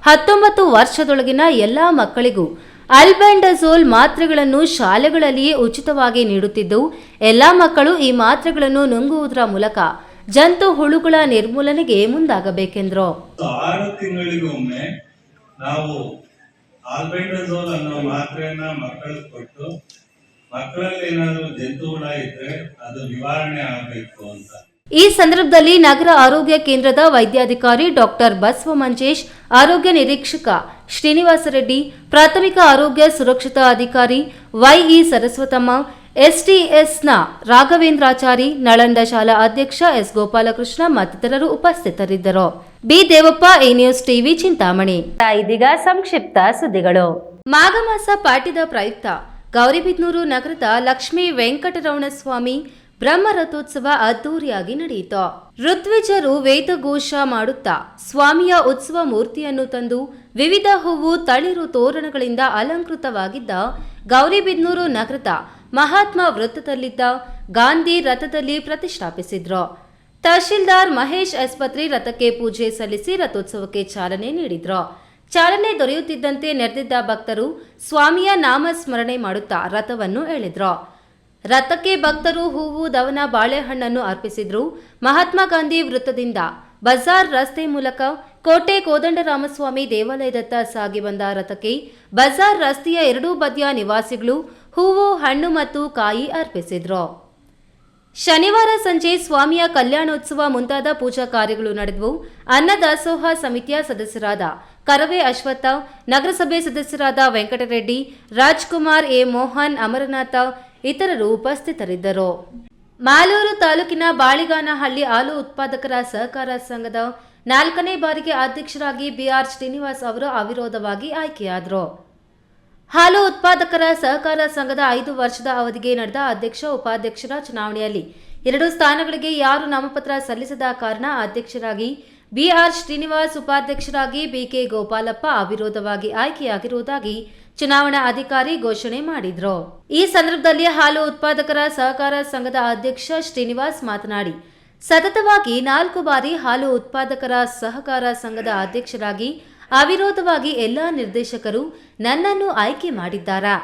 19 ವರ್ಷದೊಳಗಿನ ಎಲ್ಲಾ ಮಕ್ಕಳಿಗೂ ಅಲ್ಬೆಂಡಜೋಲ್ ಮಾತ್ರೆಗಳನ್ನು ಶಾಲೆಗಳಲ್ಲಿಯೇ ಉಚಿತವಾಗಿ ನೀಡುತ್ತಿದ್ದು, ಎಲ್ಲಾ ಮಕ್ಕಳು ಈ ಮಾತ್ರೆಗಳನ್ನು ನುಂಗುವುದರ ಮೂಲಕ ಜಂತು ಹುಳುಗಳ ನಿರ್ಮೂಲನೆಗೆ ಮುಂದಾಗಬೇಕೆಂದರು. 6 ತಿಂಗಳಿಗೊಮ್ಮೆ ನಾವು ಆಲ್ಬೆಂಡಜೋಲ್ ಅನ್ನೋ ಮಾತ್ರೆಯನ್ನ ಮಕ್ಕಳಿಗೆ ಕೊಟ್ಟು ಮಕ್ಕಳಲ್ಲಿ ಏನಾದರೂ ಜಂತು ಹುಳ ಇದ್ರೆ ಅದು ನಿವಾರಣೆ ಆಗಬೇಕು ಅಂತ. ಈ ಸಂದರ್ಭದಲ್ಲಿ ನಗರ ಆರೋಗ್ಯ ಕೇಂದ್ರದ ವೈದ್ಯಾಧಿಕಾರಿ ಡಾಕ್ಟರ್ ಬಸವ ಮಂಜೇಶ್, ಆರೋಗ್ಯ ನಿರೀಕ್ಷಕ ಶ್ರೀನಿವಾಸ ರೆಡ್ಡಿ, ಪ್ರಾಥಮಿಕ ಆರೋಗ್ಯ ಸುರಕ್ಷತಾ ಅಧಿಕಾರಿ ವೈಇ ಸರಸ್ವತಮ್ಮ, ಎಸ್ಟಿಎಸ್ನ ರಾಘವೇಂದ್ರಾಚಾರಿ, ನಳಂದ ಶಾಲಾ ಅಧ್ಯಕ್ಷ ಎಸ್ ಗೋಪಾಲಕೃಷ್ಣ ಮತ್ತಿತರರು ಉಪಸ್ಥಿತರಿದ್ದರು. B Devappa, A news TV, Chintamani. ಇದೀಗ ಸಂಕ್ಷಿಪ್ತ ಸುದ್ದಿಗಳು. ಮಾಘಮಾಸ ಪಾಠ್ಯದ ಪ್ರಯುಕ್ತ ಗೌರಿಬಿದನೂರು ನಗರದ ಲಕ್ಷ್ಮೀ ವೆಂಕಟರಮಣ ಸ್ವಾಮಿ ಬ್ರಹ್ಮ ರಥೋತ್ಸವ ಅದ್ದೂರಿಯಾಗಿ ನಡೆಯಿತು. ಋತ್ವಿಜರು ವೇದಘೋಷ ಮಾಡುತ್ತಾ ಸ್ವಾಮಿಯ ಉತ್ಸವ ಮೂರ್ತಿಯನ್ನು ತಂದು ವಿವಿಧ ಹೂವು, ತಳಿರು ತೋರಣಗಳಿಂದ ಅಲಂಕೃತವಾಗಿದ್ದ ಗೌರಿಬಿದನೂರು ನಗರದ ಮಹಾತ್ಮ ವೃತ್ತದಲ್ಲಿದ್ದ ಗಾಂಧಿ ರಥದಲ್ಲಿ ಪ್ರತಿಷ್ಠಾಪಿಸಿದ್ರು. ತಹಶೀಲ್ದಾರ್ ಮಹೇಶ್ ಆಸ್ಪತ್ರೆ ರಥಕ್ಕೆ ಪೂಜೆ ಸಲ್ಲಿಸಿ ರಥೋತ್ಸವಕ್ಕೆ ಚಾಲನೆ ನೀಡಿದ್ರು. ಚಾಲನೆ ದೊರೆಯುತ್ತಿದ್ದಂತೆ ನೆರೆದಿದ್ದ ಭಕ್ತರು ಸ್ವಾಮಿಯ ನಾಮ ಸ್ಮರಣೆ ಮಾಡುತ್ತಾ ರಥವನ್ನು ಎಳೆದ್ರು. ರಥಕ್ಕೆ ಭಕ್ತರು ಹೂವು, ದವನ, ಬಾಳೆಹಣ್ಣನ್ನು ಅರ್ಪಿಸಿದ್ರು. ಮಹಾತ್ಮ ಗಾಂಧಿ ವೃತ್ತದಿಂದ ಬಜಾರ್ ರಸ್ತೆ ಮೂಲಕ ಕೋಟೆ ಕೋದಂಡರಾಮಸ್ವಾಮಿ ದೇವಾಲಯದತ್ತ ಸಾಗಿ ಬಂದ ರಥಕ್ಕೆ ಬಜಾರ್ ರಸ್ತೆಯ 2 ಬದಿಯ ನಿವಾಸಿಗಳು ಹೂವು, ಹಣ್ಣು ಮತ್ತು ಕಾಯಿ ಅರ್ಪಿಸಿದ್ರು. ಶನಿವಾರ ಸಂಜೆ ಸ್ವಾಮಿಯ ಕಲ್ಯಾಣೋತ್ಸವ ಮುಂತಾದ ಪೂಜಾ ಕಾರ್ಯಗಳು ನಡೆದವು. ಅನ್ನದಾಸೋಹ ಸಮಿತಿಯ ಸದಸ್ಯರಾದ ಕರವೇ ಅಶ್ವತ್ಥ, ನಗರಸಭೆ ಸದಸ್ಯರಾದ ವೆಂಕಟರೆಡ್ಡಿ, ರಾಜ್ಕುಮಾರ್, ಎ ಮೋಹನ್, ಅಮರನಾಥ ಇತರರು ಉಪಸ್ಥಿತರಿದ್ದರು. ಮಾಲೂರು ತಾಲೂಕಿನ ಬಾಳಿಗಾನಹಳ್ಳಿ ಹಾಲು ಉತ್ಪಾದಕರ ಸಹಕಾರ ಸಂಘದ 4ನೇ ಬಾರಿಗೆ ಅಧ್ಯಕ್ಷರಾಗಿ ಬಿಆರ್ ಶ್ರೀನಿವಾಸ್ ಅವರು ಅವಿರೋಧವಾಗಿ ಆಯ್ಕೆಯಾದರು. ಹಾಲು ಉತ್ಪಾದಕರ ಸಹಕಾರ ಸಂಘದ 5 ವರ್ಷದ ಅವಧಿಗೆ ನಡೆದ ಅಧ್ಯಕ್ಷ, ಉಪಾಧ್ಯಕ್ಷರ ಚುನಾವಣೆಯಲ್ಲಿ 2 ಸ್ಥಾನಗಳಿಗೆ ಯಾರು ನಾಮಪತ್ರ ಸಲ್ಲಿಸದ ಕಾರಣ ಅಧ್ಯಕ್ಷರಾಗಿ ಬಿಆರ್ ಶ್ರೀನಿವಾಸ್, ಉಪಾಧ್ಯಕ್ಷರಾಗಿ ಬಿಕೆ ಗೋಪಾಲಪ್ಪ ಅವಿರೋಧವಾಗಿ ಆಯ್ಕೆಯಾಗಿರುವುದಾಗಿ ಚುನಾವಣಾ ಅಧಿಕಾರಿ ಘೋಷಣೆ ಮಾಡಿದ್ರು. ಈ ಸಂದರ್ಭದಲ್ಲಿ ಹಾಲು ಉತ್ಪಾದಕರ ಸಹಕಾರ ಸಂಘದ ಅಧ್ಯಕ್ಷ ಶ್ರೀನಿವಾಸ್ ಮಾತನಾಡಿ, ಸತತವಾಗಿ 4 ಬಾರಿ ಹಾಲು ಉತ್ಪಾದಕರ ಸಹಕಾರ ಸಂಘದ ಅಧ್ಯಕ್ಷರಾಗಿ ಅವಿರೋಧವಾಗಿ ಎಲ್ಲಾ ನಿರ್ದೇಶಕರು ನನ್ನನ್ನು ಆಯ್ಕೆ ಮಾಡಿದ್ದಾರೆ.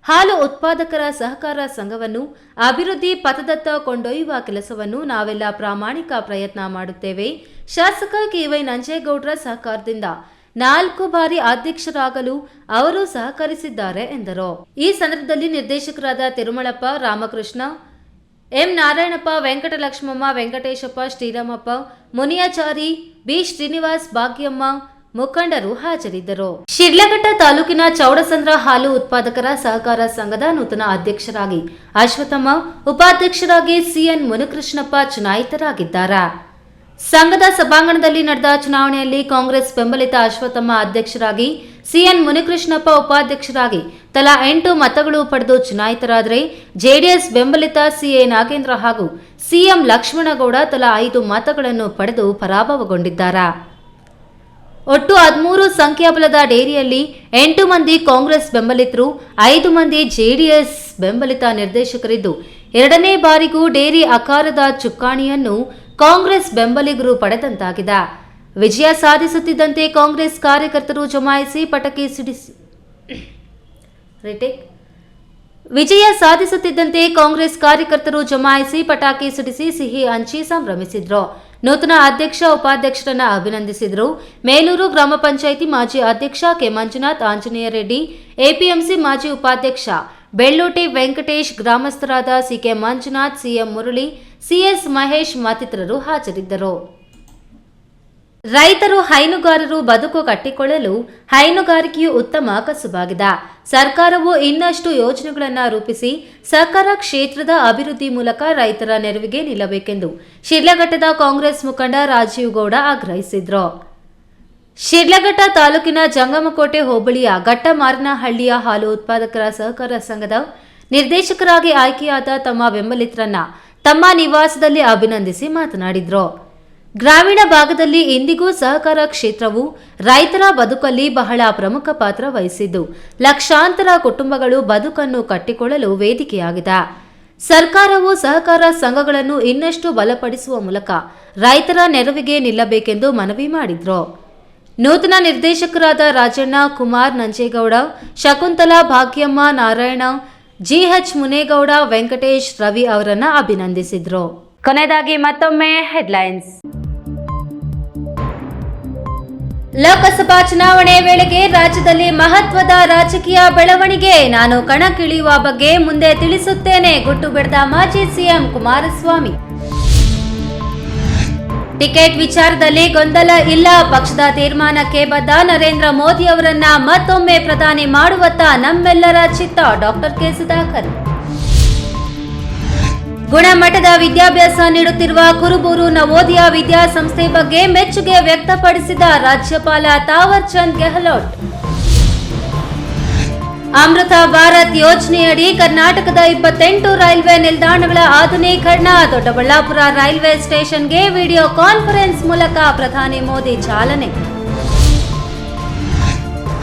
ಹಾಲು ಉತ್ಪಾದಕರ ಸಹಕಾರ ಸಂಘವನ್ನು ಅಭಿವೃದ್ಧಿ ಪಥದತ್ತ ಕೊಂಡೊಯ್ಯುವ ಕೆಲಸವನ್ನು ನಾವೆಲ್ಲ ಪ್ರಾಮಾಣಿಕ ಪ್ರಯತ್ನ ಮಾಡುತ್ತೇವೆ. ಶಾಸಕ ಕೆವೈ ನಂಜೇಗೌಡರ ಸಹಕಾರದಿಂದ 4 ಬಾರಿ ಅಧ್ಯಕ್ಷರಾಗಲು ಅವರು ಸಹಕರಿಸಿದ್ದಾರೆ ಎಂದರು. ಈ ಸಂದರ್ಭದಲ್ಲಿ ನಿರ್ದೇಶಕರಾದ ತಿರುಮಳಪ್ಪ, ರಾಮಕೃಷ್ಣ, ಎಂ ನಾರಾಯಣಪ್ಪ, ವೆಂಕಟಲಕ್ಷ್ಮಮ್ಮ, ವೆಂಕಟೇಶಪ್ಪ, ಶ್ರೀರಾಮಪ್ಪ, ಮುನಿಯಾಚಾರಿ, ಬಿ ಶ್ರೀನಿವಾಸ್, ಭಾಗ್ಯಮ್ಮ ಮುಖಂಡರು ಹಾಜರಿದ್ದರು. ಶಿಡ್ಲಘಟ್ಟ ತಾಲೂಕಿನ ಚೌಡಸಂದ್ರ ಹಾಲು ಉತ್ಪಾದಕರ ಸಹಕಾರ ಸಂಘದ ನೂತನ ಅಧ್ಯಕ್ಷರಾಗಿ ಅಶ್ವತ್ಥಮ್ಮ, ಉಪಾಧ್ಯಕ್ಷರಾಗಿ ಸಿಎನ್ ಮುನಿಕೃಷ್ಣಪ್ಪ ಚುನಾಯಿತರಾಗಿದ್ದಾರೆ. ಸಂಘದ ಸಭಾಂಗಣದಲ್ಲಿ ನಡೆದ ಚುನಾವಣೆಯಲ್ಲಿ ಕಾಂಗ್ರೆಸ್ ಬೆಂಬಲಿತ ಅಶ್ವತ್ಥಮ್ಮ ಅಧ್ಯಕ್ಷರಾಗಿ, ಸಿಎನ್ ಮುನಿಕೃಷ್ಣಪ್ಪ ಉಪಾಧ್ಯಕ್ಷರಾಗಿ ತಲಾ 8 ಮತಗಳು ಪಡೆದು ಚುನಾಯಿತರಾದರೆ, ಜೆಡಿಎಸ್ ಬೆಂಬಲಿತ ಸಿಎ ನಾಗೇಂದ್ರ ಹಾಗೂ ಸಿಎಂ ಲಕ್ಷ್ಮಣಗೌಡ ತಲಾ 5 ಮತಗಳನ್ನು ಪಡೆದು ಪರಾಭವಗೊಂಡಿದ್ದಾರೆ. ಒಟ್ಟು 13 ಸಂಖ್ಯಾಬಲದ ಡೇರಿಯಲ್ಲಿ 8 ಮಂದಿ ಕಾಂಗ್ರೆಸ್ ಬೆಂಬಲಿತರು, 5 ಮಂದಿ ಜೆಡಿಎಸ್ ಬೆಂಬಲಿತ ನಿರ್ದೇಶಕರಿದ್ದು, 2ನೇ ಬಾರಿಗೂ ಡೇರಿ ಆಕಾರದ ಚುಕ್ಕಾಣಿಯನ್ನು ಕಾಂಗ್ರೆಸ್ ಬೆಂಬಲಿಗರು ಪಡೆದಂತಾಗಿದೆ. ವಿಜಯ ಸಾಧಿಸುತ್ತಿದ್ದಂತೆ ಕಾಂಗ್ರೆಸ್ ಕಾರ್ಯಕರ್ತರು ಜಮಾಯಿಸಿ ಪಟಾಕಿ ಸಿಡಿಸಿ ಸಿಹಿ ಹಂಚಿ ಸಂಭ್ರಮಿಸಿದ್ರು. ನೂತನ ಅಧ್ಯಕ್ಷ, ಉಪಾಧ್ಯಕ್ಷರನ್ನ ಅಭಿನಂದಿಸಿದರು. ಮೇಲೂರು ಗ್ರಾಮ ಪಂಚಾಯಿತಿ ಮಾಜಿ ಅಧ್ಯಕ್ಷ ಕೆ ಮಂಜುನಾಥ್, ಆಂಜನೇಯ ರೆಡ್ಡಿ, ಎಪಿಎಂಸಿ ಮಾಜಿ ಉಪಾಧ್ಯಕ್ಷ ಬೆಳ್ಳೋಟೆ ವೆಂಕಟೇಶ್, ಗ್ರಾಮಸ್ಥರಾದ CK Manjunath, CM Murali, CS Mahesh ಮತ್ತಿತರರು ಹಾಜರಿದ್ದರು. ರೈತರು, ಹೈನುಗಾರರು ಬದುಕು ಕಟ್ಟಿಕೊಳ್ಳಲು ಹೈನುಗಾರಿಕೆಯು ಉತ್ತಮ ಕಸುಬಾಗಿದೆ. ಸರ್ಕಾರವು ಇನ್ನಷ್ಟು ಯೋಜನೆಗಳನ್ನು ರೂಪಿಸಿ ಸಹಕಾರ ಕ್ಷೇತ್ರದ ಅಭಿವೃದ್ಧಿ ಮೂಲಕ ರೈತರ ನೆರವಿಗೆ ನಿಲ್ಲಬೇಕೆಂದು ಶಿಡ್ಲಘಟ್ಟದ ಕಾಂಗ್ರೆಸ್ ಮುಖಂಡ ರಾಜೀವ್ ಗೌಡ ಆಗ್ರಹಿಸಿದರು. ಶಿಡ್ಲಘಟ್ಟ ತಾಲೂಕಿನ ಜಂಗಮಕೋಟೆ ಹೋಬಳಿಯ ಘಟ್ಟಮಾರನಹಳ್ಳಿಯ ಹಾಲು ಉತ್ಪಾದಕರ ಸಹಕಾರ ಸಂಘದ ನಿರ್ದೇಶಕರಾಗಿ ಆಯ್ಕೆಯಾದ ತಮ್ಮ ಬೆಂಬಲಿತರನ್ನ ತಮ್ಮ ನಿವಾಸದಲ್ಲಿ ಅಭಿನಂದಿಸಿ ಮಾತನಾಡಿದರು. ಗ್ರಾಮೀಣ ಭಾಗದಲ್ಲಿ ಇಂದಿಗೂ ಸಹಕಾರ ಕ್ಷೇತ್ರವು ರೈತರ ಬದುಕಲ್ಲಿ ಬಹಳ ಪ್ರಮುಖ ಪಾತ್ರ ವಹಿಸಿದ್ದು ಲಕ್ಷಾಂತರ ಕುಟುಂಬಗಳು ಬದುಕನ್ನು ಕಟ್ಟಿಕೊಳ್ಳಲು ವೇದಿಕೆಯಾಗಿದೆ. ಸರ್ಕಾರವು ಸಹಕಾರ ಸಂಘಗಳನ್ನು ಇನ್ನಷ್ಟು ಬಲಪಡಿಸುವ ಮೂಲಕ ರೈತರ ನೆರವಿಗೆ ನಿಲ್ಲಬೇಕೆಂದು ಮನವಿ ಮಾಡಿದ್ರು. ನೂತನ ನಿರ್ದೇಶಕರಾದ ರಾಜಣ್ಣ, ಕುಮಾರ್ ನಂಜೇಗೌಡ, ಶಕುಂತಲಾ, ಭಾಗ್ಯಮ್ಮ, ನಾರಾಯಣ, ಜಿಎಚ್ ಮುನೇಗೌಡ, ವೆಂಕಟೇಶ್, ರವಿ ಅವರನ್ನ ಅಭಿನಂದಿಸಿದ್ರು. ಕೊನೆಯದಾಗಿ ಮತ್ತೊಮ್ಮೆ ಹೆಡ್ಲೈನ್ಸ್. ಲೋಕಸಭಾ ಚುನಾವಣೆ ವೇಳೆಗೆ ರಾಜ್ಯದಲ್ಲಿ ಮಹತ್ವದ ರಾಜಕೀಯ ಬೆಳವಣಿಗೆ. ನಾನು ಕಣಕ್ಕಿಳಿಯುವ ಬಗ್ಗೆ ಮುಂದೆ ತಿಳಿಸುತ್ತೇನೆ. ಗುಟ್ಟು ಬಿಡದ ಮಾಜಿ ಸಿಎಂ ಕುಮಾರಸ್ವಾಮಿ. ಟಿಕೆಟ್ ವಿಚಾರದಲ್ಲಿ ಗೊಂದಲ ಇಲ್ಲ. ಪಕ್ಷದ ತೀರ್ಮಾನಕ್ಕೆ ಬದ್ಧ. ನರೇಂದ್ರ ಮೋದಿ ಅವರನ್ನ ಮತ್ತೊಮ್ಮೆ ಪ್ರಧಾನಿ ಮಾಡುವತ್ತ ನಮ್ಮೆಲ್ಲರ ಚಿತ್ತ. Doctor K Sudhakar. ಗುಣಮಟ್ಟದ ವಿದ್ಯಾಭ್ಯಾಸ ನೀಡುತ್ತಿರುವ ಕುರುಬೂರು ನವೋದಯ ವಿದ್ಯಾಸಂಸ್ಥೆ ಬಗ್ಗೆ ಮೆಚ್ಚುಗೆ ವ್ಯಕ್ತಪಡಿಸಿದ ರಾಜ್ಯಪಾಲ ತಾವರ್ ಚಂದ್ ಗೆಹ್ಲೋಟ್. ಅಮೃತ ಭಾರತ್ ಯೋಜನೆಯಡಿ ಕರ್ನಾಟಕದ 28 ರೈಲ್ವೆ ನಿಲ್ದಾಣಗಳ ಆಧುನೀಕರಣ. ದೊಡ್ಡಬಳ್ಳಾಪುರ ರೈಲ್ವೆ ಸ್ಟೇಷನ್ಗೆ ವಿಡಿಯೋ ಕಾನ್ಫರೆನ್ಸ್ ಮೂಲಕ ಪ್ರಧಾನಿ ಮೋದಿ ಚಾಲನೆ.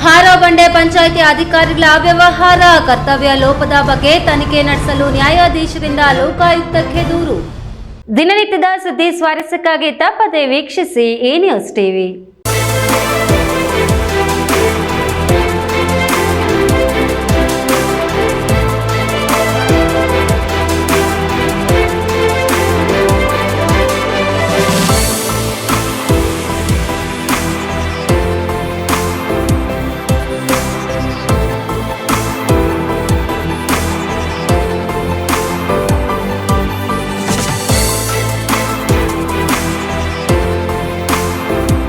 ಹಾರೋಬಂಡೆ ಪಂಚಾಯಿತಿ ಅಧಿಕಾರಿಗಳ ಅವ್ಯವಹಾರ, ಕರ್ತವ್ಯ ಲೋಪದ ಬಗ್ಗೆ ತನಿಖೆ ನಡೆಸಲು ನ್ಯಾಯಾಧೀಶರಿಂದ ಲೋಕಾಯುಕ್ತಕ್ಕೆ ದೂರು. ದಿನನಿತ್ಯದ ಸುದ್ದಿ ಸ್ವಾರಸ್ಯಕ್ಕಾಗಿ ತಪ್ಪದೆ ವೀಕ್ಷಿಸಿ ಎ ನ್ಯೂಸ್ ಟಿವಿ.